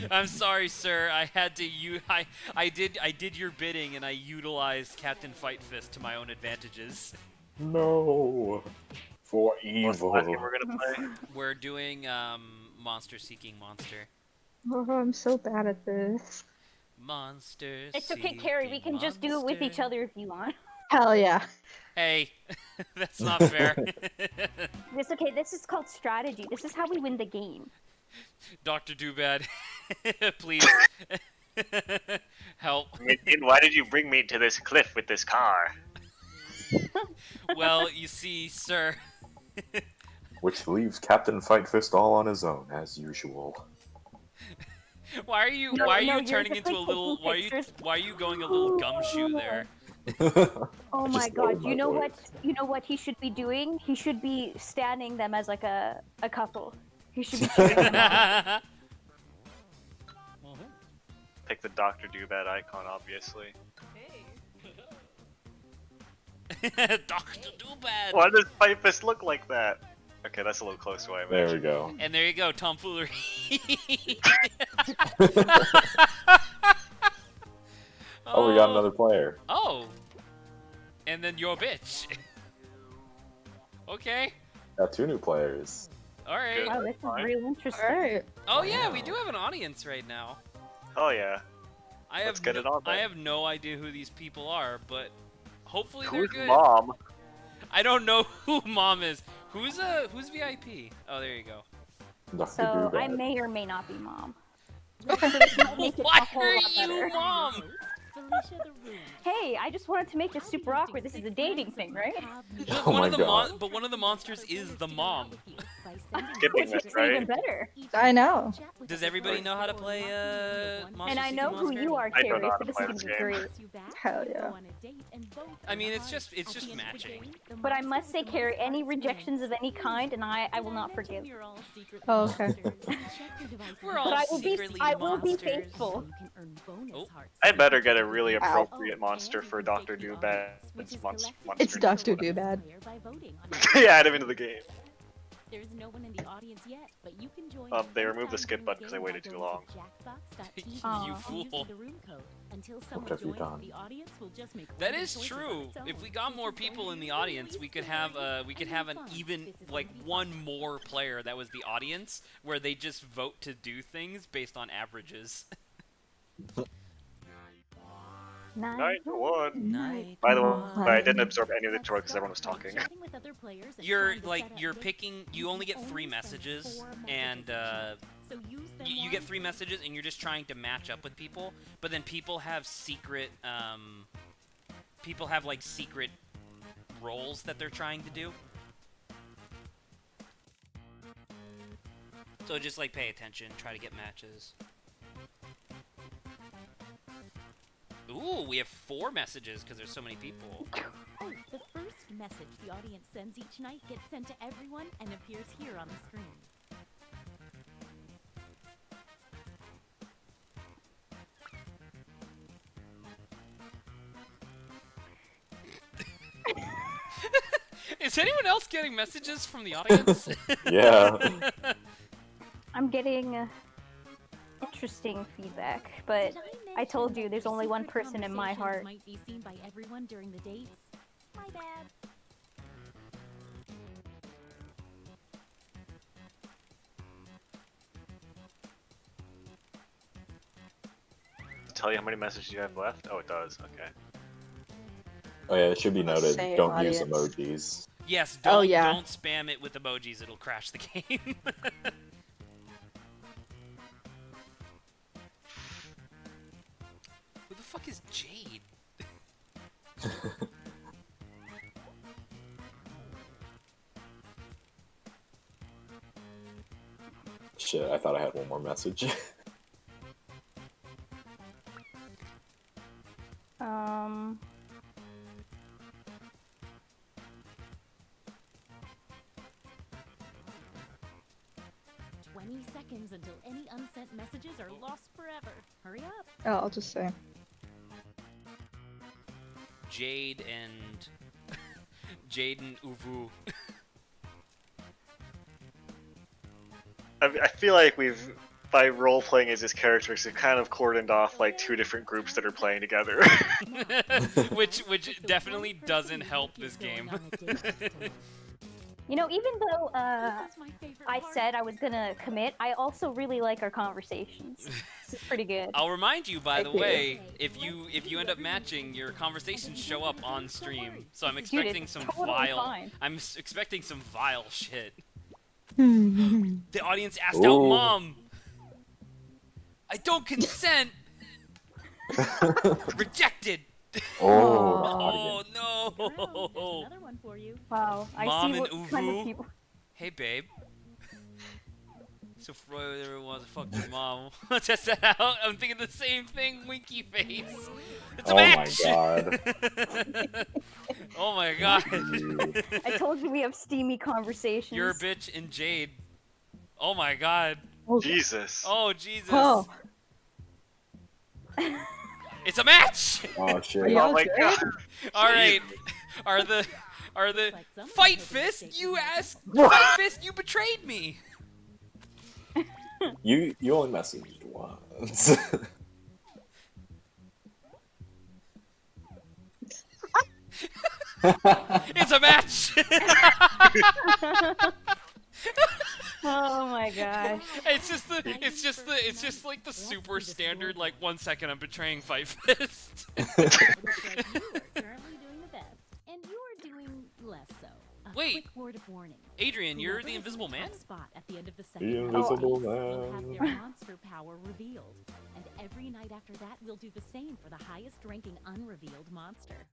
I'm sorry, sir. I had to I did your bidding and I utilized Captain Fight Fist to my own advantages. No. For What's the last game evil. we're gonna play? We're doing Monster Seeking Monster. Oh, I'm so bad at this. Monster It's okay, Seeking Carrie. We can just do it with each Monster. other if you want. Hell yeah. Hey, that's not fair. It's okay. This is called strategy. This is how we win the game. Dr. Doobad, please help. Why did you bring me to this cliff with this car? Well, you see, sir. Which leaves Captain Fight Fist all on his own, as usual. Why are you No, why are no, you you're turning just, into a like, little taking pictures. why are you going a little gumshoe there? Oh I my just god, lowered you my know voice. what? You know what he should be doing? He should be standing them as like a couple. He should be cheering them on. Pick the Dr. Doobad icon, obviously. Dr. Doobad. Why does Fight Fist look like that? Okay, that's a little close to what I There we imagined. go. And there you go, tomfoolery. Oh, we got another player. Oh. And then your bitch. Okay. Got 2 new players. All right. Wow, this is real interesting. Alright. Oh yeah, we do have an audience right now. Oh yeah. I Let's have get it on I then. have no idea who these people are, but hopefully Who's they're good. mom? I don't know who mom is. Who's VIP? Oh, there you go. Dr. So I Doobad. may or may not be mom. So this might make it Why a whole are lot you better. mom? Hey, I just wanted to make this super awkward. This is a dating thing, right? But Oh one my of the God. but one of the monsters is the mom. Skipping Which this, makes it even right? better. I know. Does everybody know how to play Monster And I Seeking know who Monster? you are, I don't Carrie, know how so to this play is gonna this be game. great. Hell yeah. I mean, it's just matching. But I must say, Carrie, any rejections of any kind, and I will not forgive. Oh, okay. We're But all I will be, secretly I will be monsters. faithful. Oh. I better get a really appropriate monster for Dr. Doobad. Monster It's Dr. Doobad. Yeah, add him into the game. There's no one in the audience yet, but you can join. They removed the skip button 'cause I waited too long. You fool. What have you done? That is true. If we got more people in the audience, we could have an even like one more player that was the audience, where they just vote to do things based on averages. 9-1. Night. By the way, one. I didn't absorb any of the joy because everyone was talking. You're picking. You only get 3 messages, and you get 3 messages, and you're just trying to match up with people. But then people have secret. People have like secret roles that they're trying to do. So just like pay attention, try to get matches. Ooh, we have 4 messages because there's so many people. Oh, the first message the audience sends each night gets sent to everyone and appears here on the screen. Is anyone else getting messages from the audience? Yeah. I'm getting interesting feedback, but I told you there's only one person in my heart. Might be seen by everyone during the dates. My bad. Tell you how many messages you have left? Oh, it does. Okay. Oh yeah, it should be noted. Same Don't audience. use emojis. Yes, Oh, yeah. don't spam it with emojis, it'll crash the game. Who the fuck is Jade? Shit, I thought I had one more message. Um, 20 seconds until any unsent messages are lost forever. Hurry up. Oh, I'll just say. Jade and... Jade and Uvu. I feel like we've, by role playing as his characters, we've kind of cordoned off like 2 different groups that are playing together. which definitely doesn't help this game. You know, even though This is my favorite I part. said I was gonna commit, I also really like our conversations. This is pretty good. I'll remind you, by the Thank you. way, if you end up matching, your conversations show up on stream. So I'm Dude, expecting it's some totally vile. fine. I'm expecting some vile shit. Hmm. The audience asked out Ooh. Mom. I don't consent. Rejected. Oh, Oh Around, there's no. another one for you. Wow, I Mom see and what kind of Uvu. people. Hey babe. So Freud ever wants to fuck your mom. Test that out. I'm thinking the same thing, winky face. It's a Oh my match! God. Oh my god. Dude. I told you we have steamy conversations. You're a bitch and Jade. Oh my god. Oh, Jesus. Oh Jesus. oh. It's a match! Oh Are shit. y'all Oh my good? god. Alright. Are the Like someone Fight took a Fist, mistake you in asked Fight Fist, you betrayed me! You only messaged once. It's a match! Oh my gosh. It's just like the super standard, like 1 second I'm betraying Fight Fist. It looks like you are currently doing the best, and you are doing less so. A Wait. quick word of warning. Adrian, you're Whoever the is in Invisible Man? top spot at the end of the The second round Invisible will have Man. their monster power revealed, and every night after that, we'll do the same for the highest-ranking unrevealed monster.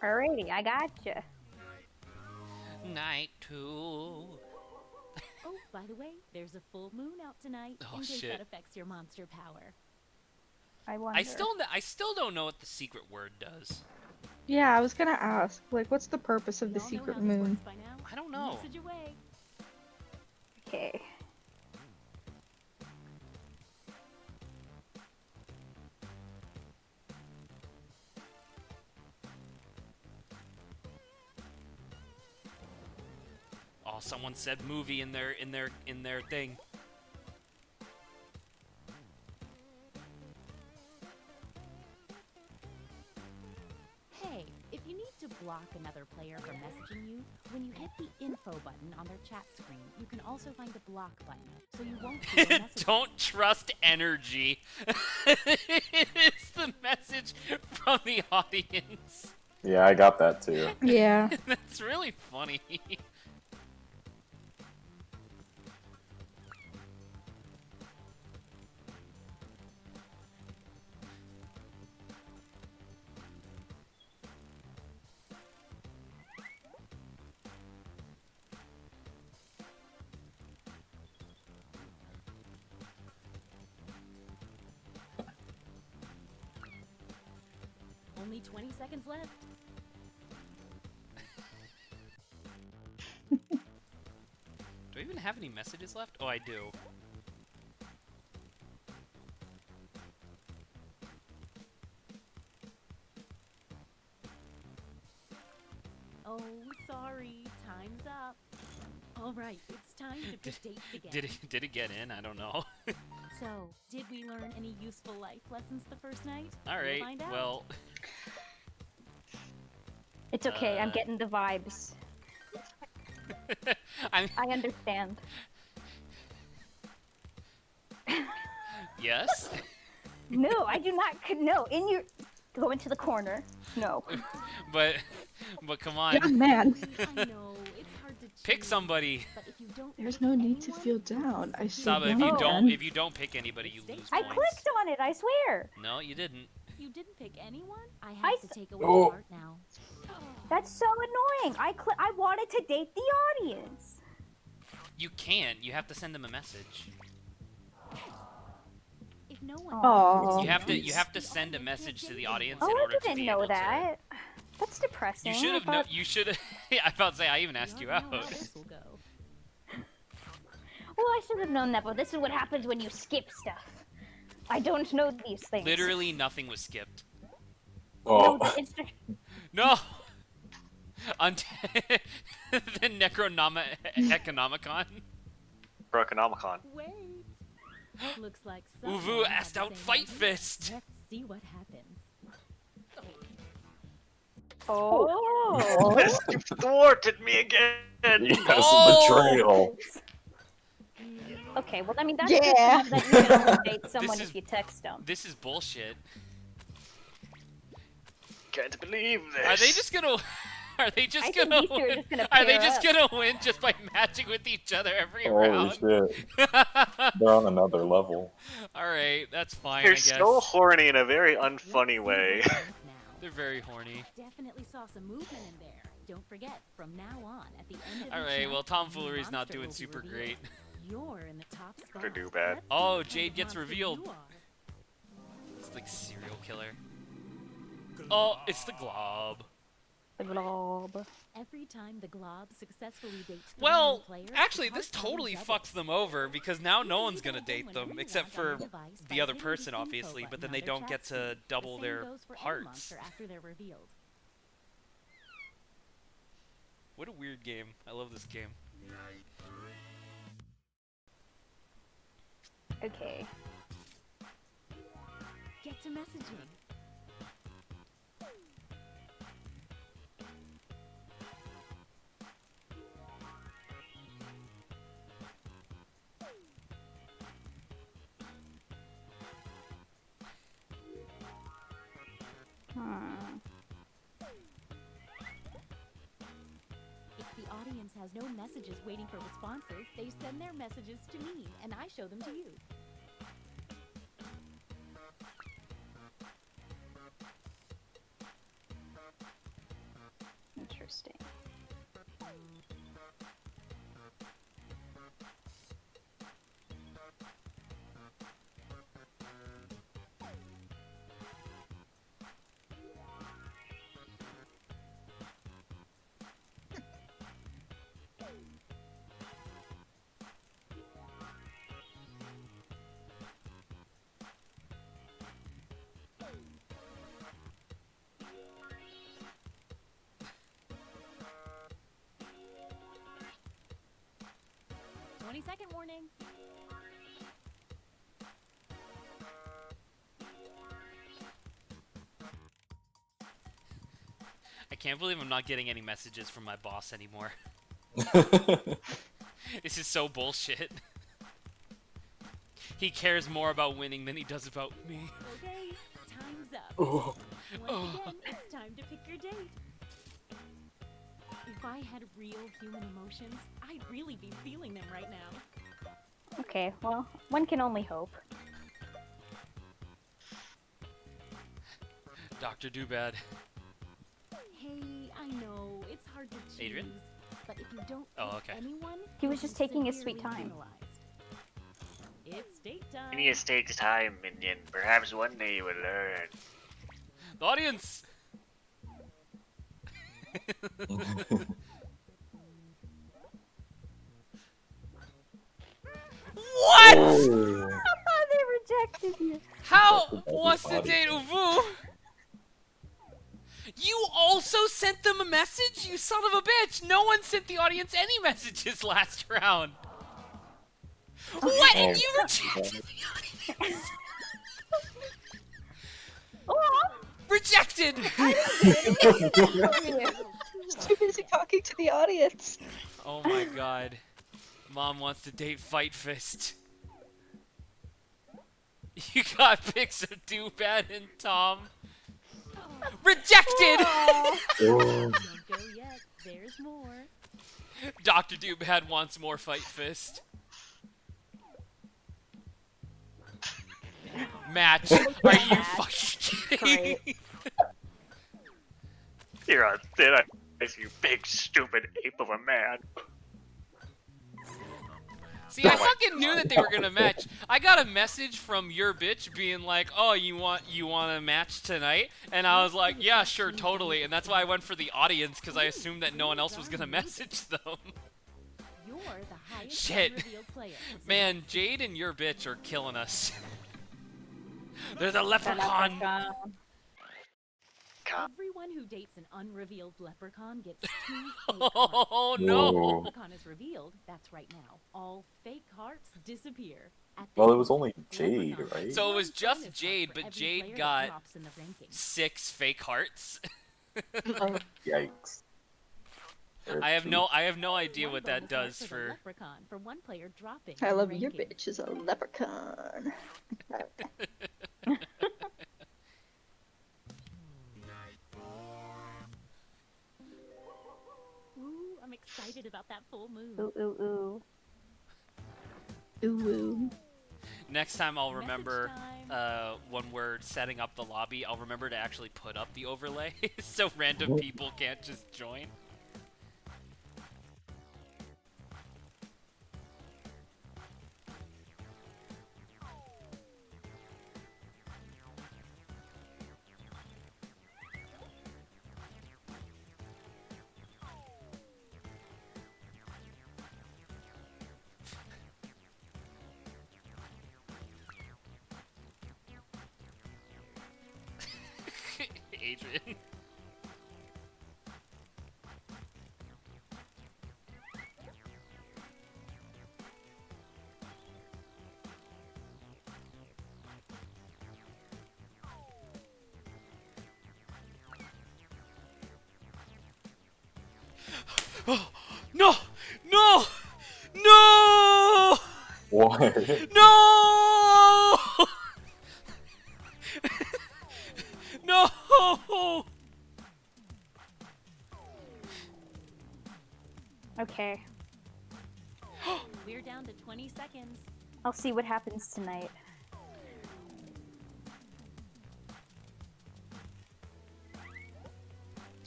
Alrighty, I gotcha. Night 2. Oh, by the way, there's a full moon out tonight, Oh, in case shit. that affects your monster power. I wonder. I still don't know what the secret word does. Yeah, I was gonna ask, like, what's the purpose of the Y'all know secret how this moon? works by now? I don't know. Message away. Okay. Oh, someone said movie in their thing. Hey, if you need to block another player from messaging you, when you hit the info button on their chat screen, you can also find a block button, so you won't see the message. Don't trust energy. It's the message from the audience. Yeah, I got that too. Yeah. That's really funny. Only 20 seconds left. Do I even have any messages left? Oh, I do. Oh, sorry. Time's up. All right, it's time to pick dates again. Did it get in? I don't know. So, did we learn any useful life lessons the first night? All We'll right. find out. Well, It's okay, I'm Uh. getting the vibes. I'm I understand. yes. No, I do not. No, in your. Go into the corner. No. But come on. Young man. I know, it's hard to Pick choose, somebody. but if you don't There's pick no need to anyone, feel down. I said Saba, young man. if you don't pick anybody, you lose I points. clicked on it, I swear. No, you didn't. You didn't pick anyone? I I have to s- take away Oh. the heart now. That's so annoying. I wanted to date the audience. You can't. You have to send them a message. If no one Aw. You have to send a message to the audience in Oh, order I to didn't be know able that. That's depressing. to. You should have. I thought- You should have. I was about to say I even asked you already out. know how this will go. Well, I should have known that, but this is what happens when you skip stuff. I don't know these things. Literally nothing was skipped. No, Oh, the instru- No. The Necronomicon. Brokenomicon. Wait. Looks like Uvu someone had asked the out same Fight idea. Fist. Let's see what happens. Oh. You've thwarted me again. Yes, Oh! betrayal. Okay, well, I mean, that's Yeah. good to know that you can only date someone is- if you text them. This is bullshit. Can't believe this. Are they just gonna? Are they just I think gonna these two are win? just gonna Are they pair just up. gonna win just by matching with each other every Holy round? shit. They're on another level. All right, that's fine. They're I guess so horny in a very unfunny way. they're very horny. Definitely saw some movement in there. Don't forget, from now on, at the end of All each right, night, well, a new tomfoolery's not monster doing will be super revealed. great. You're in the top spot. Could do bad. Let's see Oh, what kind Jade of gets monster revealed. you are. It's like serial killer. Oh, it's the glob. The glob. Every time the glob successfully dates three Well, new players, actually, the this heart value totally doubles. fucks them over because now You no can one's leave gonna it date open them whenever you except want on for your device by the other hitting person, info obviously, but button then on they their don't chat get to screen. double The their same goes for any hearts. monster after they're revealed. What a weird game. I love this game. Okay. Get to messaging. Hmm. If the audience has no messages waiting for responses, they send their messages to me, and I show them to you. Interesting. Second warning. I can't believe I'm not getting any messages from my boss anymore. This is so bullshit. He cares more about winning than he does about me. Okay, time's up. Oh. Once again, it's time to pick your date. If I had real human emotions, I'd really be feeling them right now. Okay, well, one can only hope. Dr. Doobad. Hey, I know, it's hard to choose. Adrian? But if you don't Oh, pick okay. anyone, He was you'll just be taking his sweet severely time. penalized. It's date time. Phineas takes time, minion. Perhaps one day you will learn. The audience! What? Oh. They rejected you. How was the date, Uvu? You also sent them a message, you son of a bitch! No one sent the audience any messages last round. What? And you rejected the audience? Rejected! Too busy talking to the audience. Oh my god. Mom wants to date Fight Fist. You got pics of Doobad and Tom. Rejected! Oh. Don't go yet. There's more. Dr. Doobad wants more Fight Fist. Match. Are you fucking kidding? Great. You're on thin ice, you big stupid ape of a man. See, I fucking knew that they were gonna match. I got a message from your bitch being like, "Oh, you want a match tonight?" And I was like, "Yeah, sure, totally." And that's why I went for the audience because I assumed that no one else was gonna message them. You're the highest Shit. unrevealed player. Man, Jade and your bitch are killing us. They're the leprechaun. Everyone who dates an unrevealed leprechaun gets 2 fake hearts. Oh When no! the Whoa. leprechaun is revealed, that's right now. All fake hearts disappear. At Well, the it was end, only Jade, Leprechaun right? gets So it one was just bonus Jade, heart for but every Jade player that got drops in the ranking. 6 fake hearts. Yikes. I have no idea One what that bonus mark does the for. leprechaun for one player dropping. I in love your rankings. bitch is a leprechaun. Ooh, I'm excited about that full moon. Ooh, ooh, ooh. Ooh, ooh. Next time I'll Message remember, time. when we're setting up the lobby, I'll remember to actually put up the overlay so random people can't just join. Adrian. No! No! No! What? No! No! Okay. We're down to 20 seconds. I'll see what happens tonight.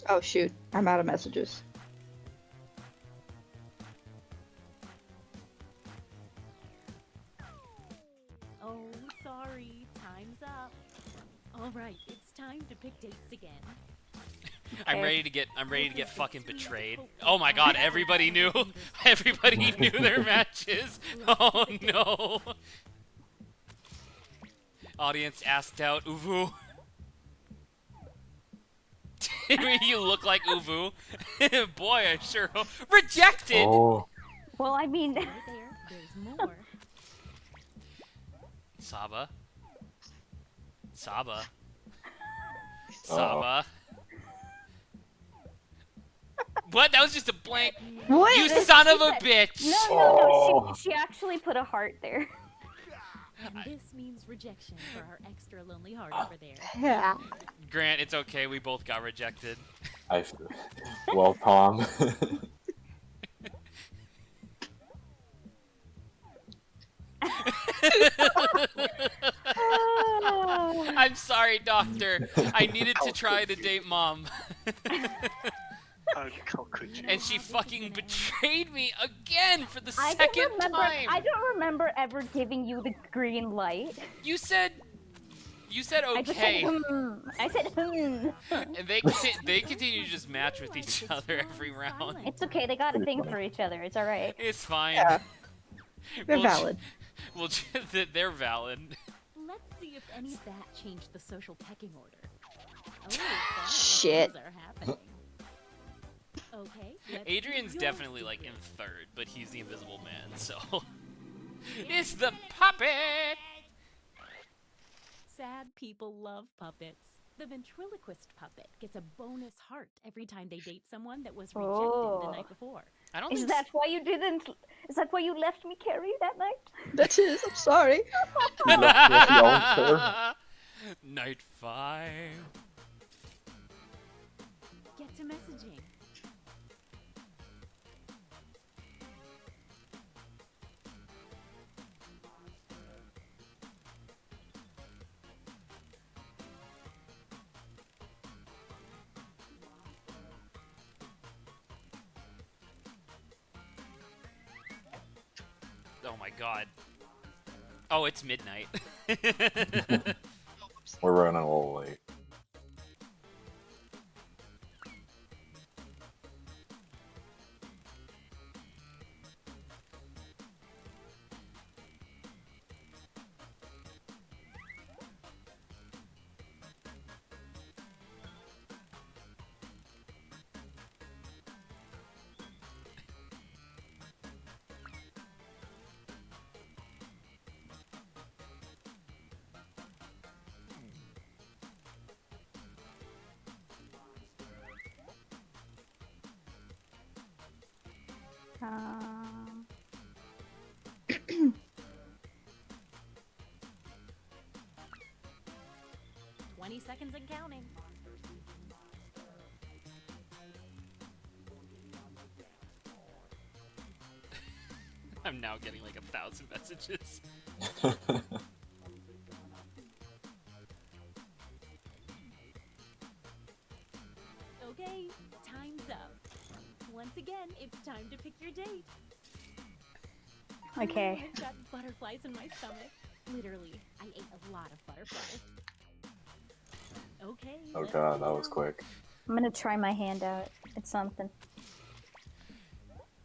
Oh shoot, I'm out of messages. Oh, sorry. Time's up. All right, it's time to pick dates again. I'm Okay. ready to get fucking betrayed. Oh my god, everybody knew. Everybody knew their matches. Oh no. Audience asked out Uvu. You look like Uvu. Boy, I sure hope. Rejected! Oh, Well, I mean, Right there, there's more. Saba. Saba. What? That was just a blank. What? You son of a bitch! no. Oh. She actually put a heart there. And this means rejection for our extra lonely heart over there. Yeah. Grant, it's okay. We both got rejected. Well, Tom. I'm sorry, doctor. I needed to try to date mom. How could you? And she fucking betrayed me again for the I second don't remember. time. I don't remember ever giving you the green light. You said I just okay. said, I said, And they continue to just match with each other every round. It's okay. They got a thing for each other. It's all right. It's fine. Yeah. They're We'll ju- valid. Well, they're valid. Let's see if any of that changed the social pecking order. Oh, fun. Shit. Things are happening. Okay. let's see Adrian's your definitely like in secret. third, but he's the invisible man, so it's the puppet. Sad people love puppets. The ventriloquist puppet gets a bonus heart every time they date someone that was rejected Oh. the night before. I don't Is think that why you didn't? Is that why you left me, Carrie, that night? That is, I'm sorry. You left me alone, Night 5. Get to messaging. Oh my god. Oh, it's midnight. We're running a little late. Um, 20 seconds and counting. I'm now getting like 1,000 messages. Okay, time's up. Once again, it's time to pick your date. okay. I've got butterflies in my stomach. Literally, I ate a lot of butterflies. Okay. Oh let's god, sit that was down. quick. I'm gonna try my hand out. It's something.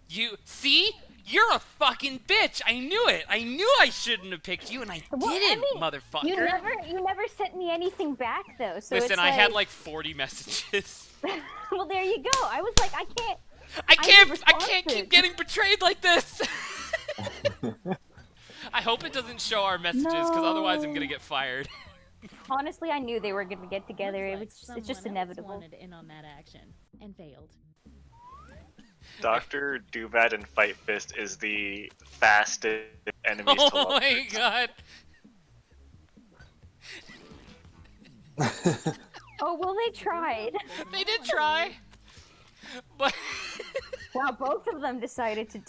You see? You're a fucking bitch. I knew it. I knew I shouldn't have picked you, and I Well, I didn't, mean, motherfucker. You never sent me anything back though. So Listen, it's I had like 40 messages. well, there you go. I was like, I can't. I can't responsive. keep getting betrayed like this. I hope it doesn't show our messages, because otherwise I'm gonna get fired. Honestly, I knew they were gonna get together. Looks like It's just someone else inevitable. wanted in on that action and failed. Dr. Doovad and Fight Fist is the fastest enemies to Oh love. my god. Oh well, they tried. They did try. But Wow, both of them decided to.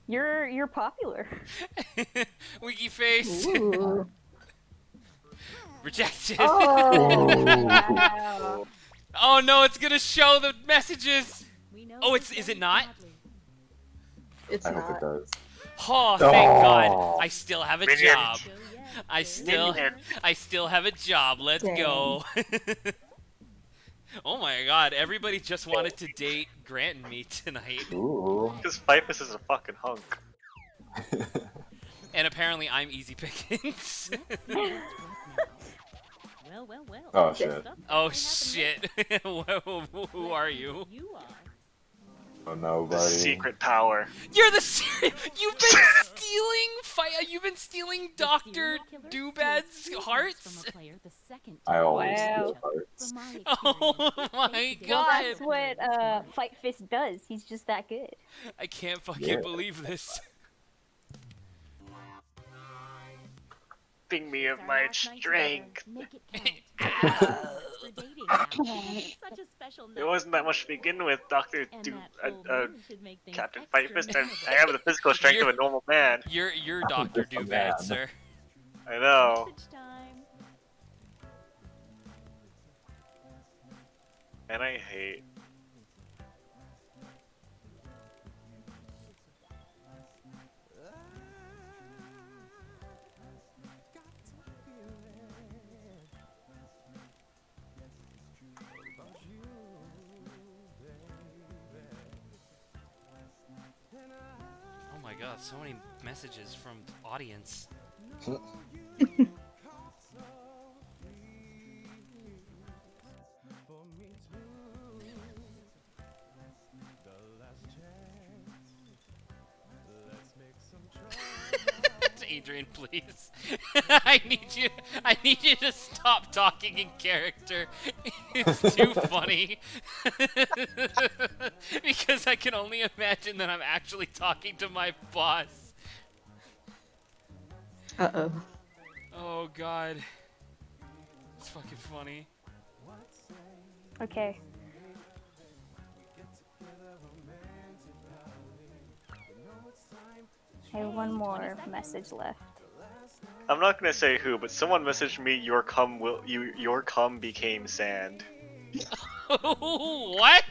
You're popular. Wiki face. Ooh. Rejected. Oh. Wow. Oh no, it's gonna show the messages. We know Oh, you is it very not? badly. It's I hope it not. does. Oh, thank Oh. God. I still have a Minion. job. Go yet. I Go still yet. have a job. Let's Dang. go. Oh my god, everybody just wanted to date Grant and me tonight. Ooh. Because Fight Fist is a fucking hunk. And apparently I'm easy pickings. Well, well, well. Oh, shit. Something Oh might happen shit. Who are you? next. You are. Oh The nobody. secret power. You're the you've been you've been stealing The Dr. serial killer Doobad's steals hearts? from a player the second I time. always Wow. steal hearts. From my Oh experience, my face-to-face Well, God. that's what Fight Fist does. He's just that good. I can't fucking Yeah. believe this. Think me of It's our my last night strength. together. Make it count. For dating now. Such a special It night. wasn't that much to begin with, Dr. And Do that full moon should make things Captain extra Fight Fist. memorable. I have the physical strength of a normal man. You're Dr. Just a Doobad, man. sir. I know. Message time. And I hate. Oh my god, so many messages from audience. Adrian, please. I need you to stop talking in character. It's too funny. Because I can only imagine that I'm actually talking to my boss. Uh-oh. Oh god. It's fucking funny. Okay. I have one more message left. I'm not gonna say who, but someone messaged me. Your cum became sand. What?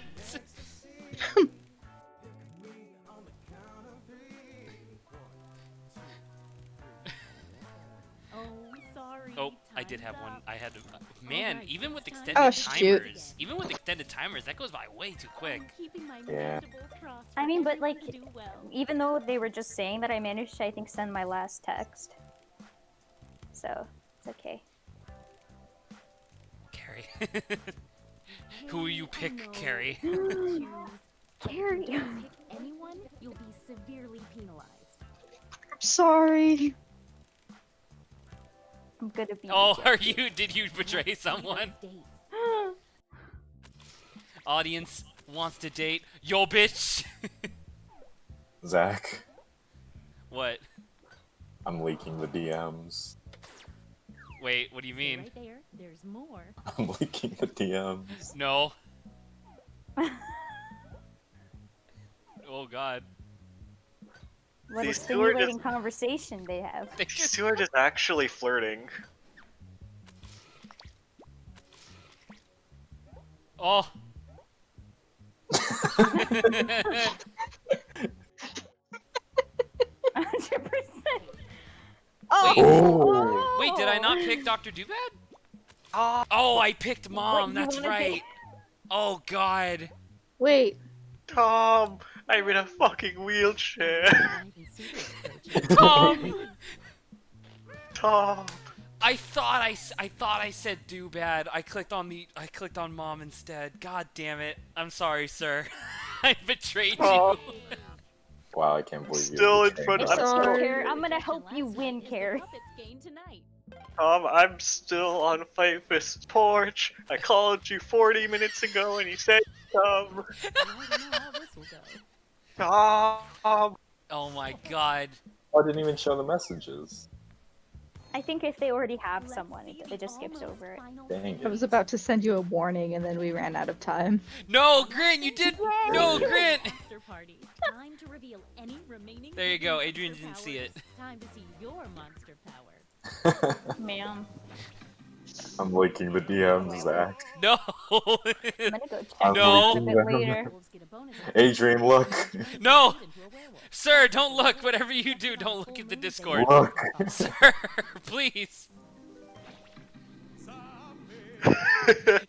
Oh, sorry. Oh, I did have Time's one. up. I had to. Man, Alright, even with it's time extended to- Oh, shoot. timers, even with extended timers, that goes by way too quick. I'm keeping my Yeah. mandibles crossed I for mean, but, everyone like, to do well. Even though they were just saying that, I managed to, I think, send my last text. So, it's okay. Carrie. Who will you Hey, I pick, know Carrie? you can choose. Carrie! If you pick anyone, you'll be severely penalized. Sorry. I'm gonna be. Oh, are rejected. you? Did you betray someone? Dates. Audience, Wants to date yo bitch. Zach, What? I'm leaking the DMs. Wait, what do you Stay mean? right there. There's more. I'm leaking the DMs. No. Oh god. What a These two are stimulating just- conversation they have. They These just two are just actually flirting. Oh. 100%. Oh! Oh! Wait, did I not pick Dr. Dubad? Oh, I picked Mom, you that's wanna right. pick- Oh god. Wait. Tom, I'm in a fucking wheelchair. Not even super approaching. Tom! Tom. I thought I said Dubad. I clicked on Mom instead. God damn it. I'm sorry, sir. I betrayed Oh. you. Wow, I can't believe you. Still in became front of- that. I'm sorry. Carrie, I'm gonna help you win, Carrie. Tom, I'm still on Fight Fist's porch. I called you 40 minutes ago and you said come. Tom. Oh my god. I didn't even show the messages. I think if they already have someone, it just skips over it. Dang I it. was about to send you a warning and then we ran out of time. No, Grant, you did. No, Grant. Time to reveal any remaining There you go, monster Adrian didn't see powers. it. Time to see your monster power. Man, I'm leaking the DMs, Zach. No. I'm gonna go check I'm No. that a bit leaking them. later. Wolves get a bonus Adrian, look. No. into a werewolf. Sir, don't look. Whatever you do, don't look at the Discord. Look. Sir, please.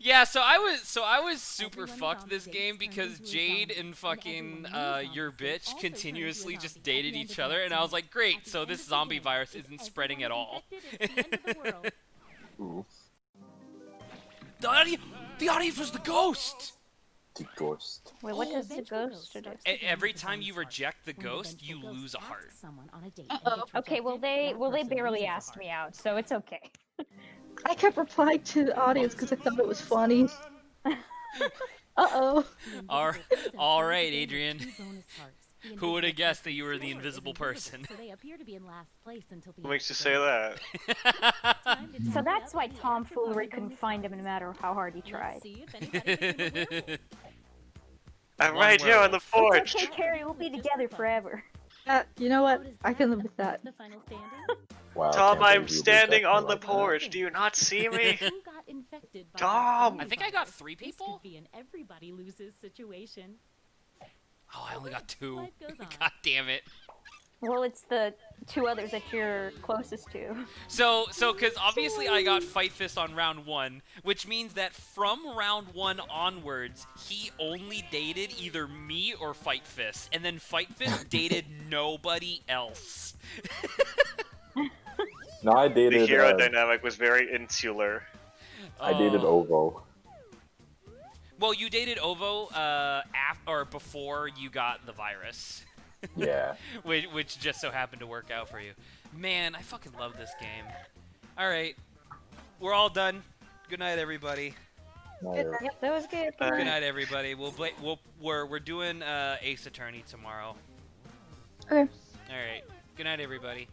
Yeah, so I was super fucked this game because Jade and fucking your bitch continuously just dated each other, and I was like, great, so this zombie virus isn't spreading at all. Ooh, The audience was the ghost. the ghost. Wait, what does the ghost do? Every time you reject the ghost, you lose a heart. Okay, well they barely asked me out, so it's okay. I kept replying to the audience because I thought it was funny. Uh-oh. All right, Adrian. Who would have guessed that you were the invisible person? So they appear to be in last place until the What makes you say that? So that's why tomfoolery couldn't find him no matter how hard he tried. I'm One right here on the It's porch. okay, Carrie, we'll be together forever. You know what? I can live with that. The final standing? Wow. I Tom, can't I'm believe you standing rejected on me the like that. porch. Do you not see me? Who got infected by Tom! that I think I got virus? 3 This people. could be an everybody loses situation. Oh, I only got 2. Life goes on. God damn it. Well, it's the 2 others that you're closest to. So, because obviously I got Fight Fist on round 1, which means that from round 1 onwards, he only dated either me or Fight Fist, and then Fight Fist dated nobody else. No, I The dated. hero dynamic was very insular. I dated Oh. Ovo. Well, you dated Ovo or before you got the virus, Yeah. which just so happened to work out for you. Man, I fucking love this game. All right, we're all done. Good night, everybody. No, Yep, that was good. Good night, everybody. We're doing Ace Attorney tomorrow. Okay. All right. Good night, everybody.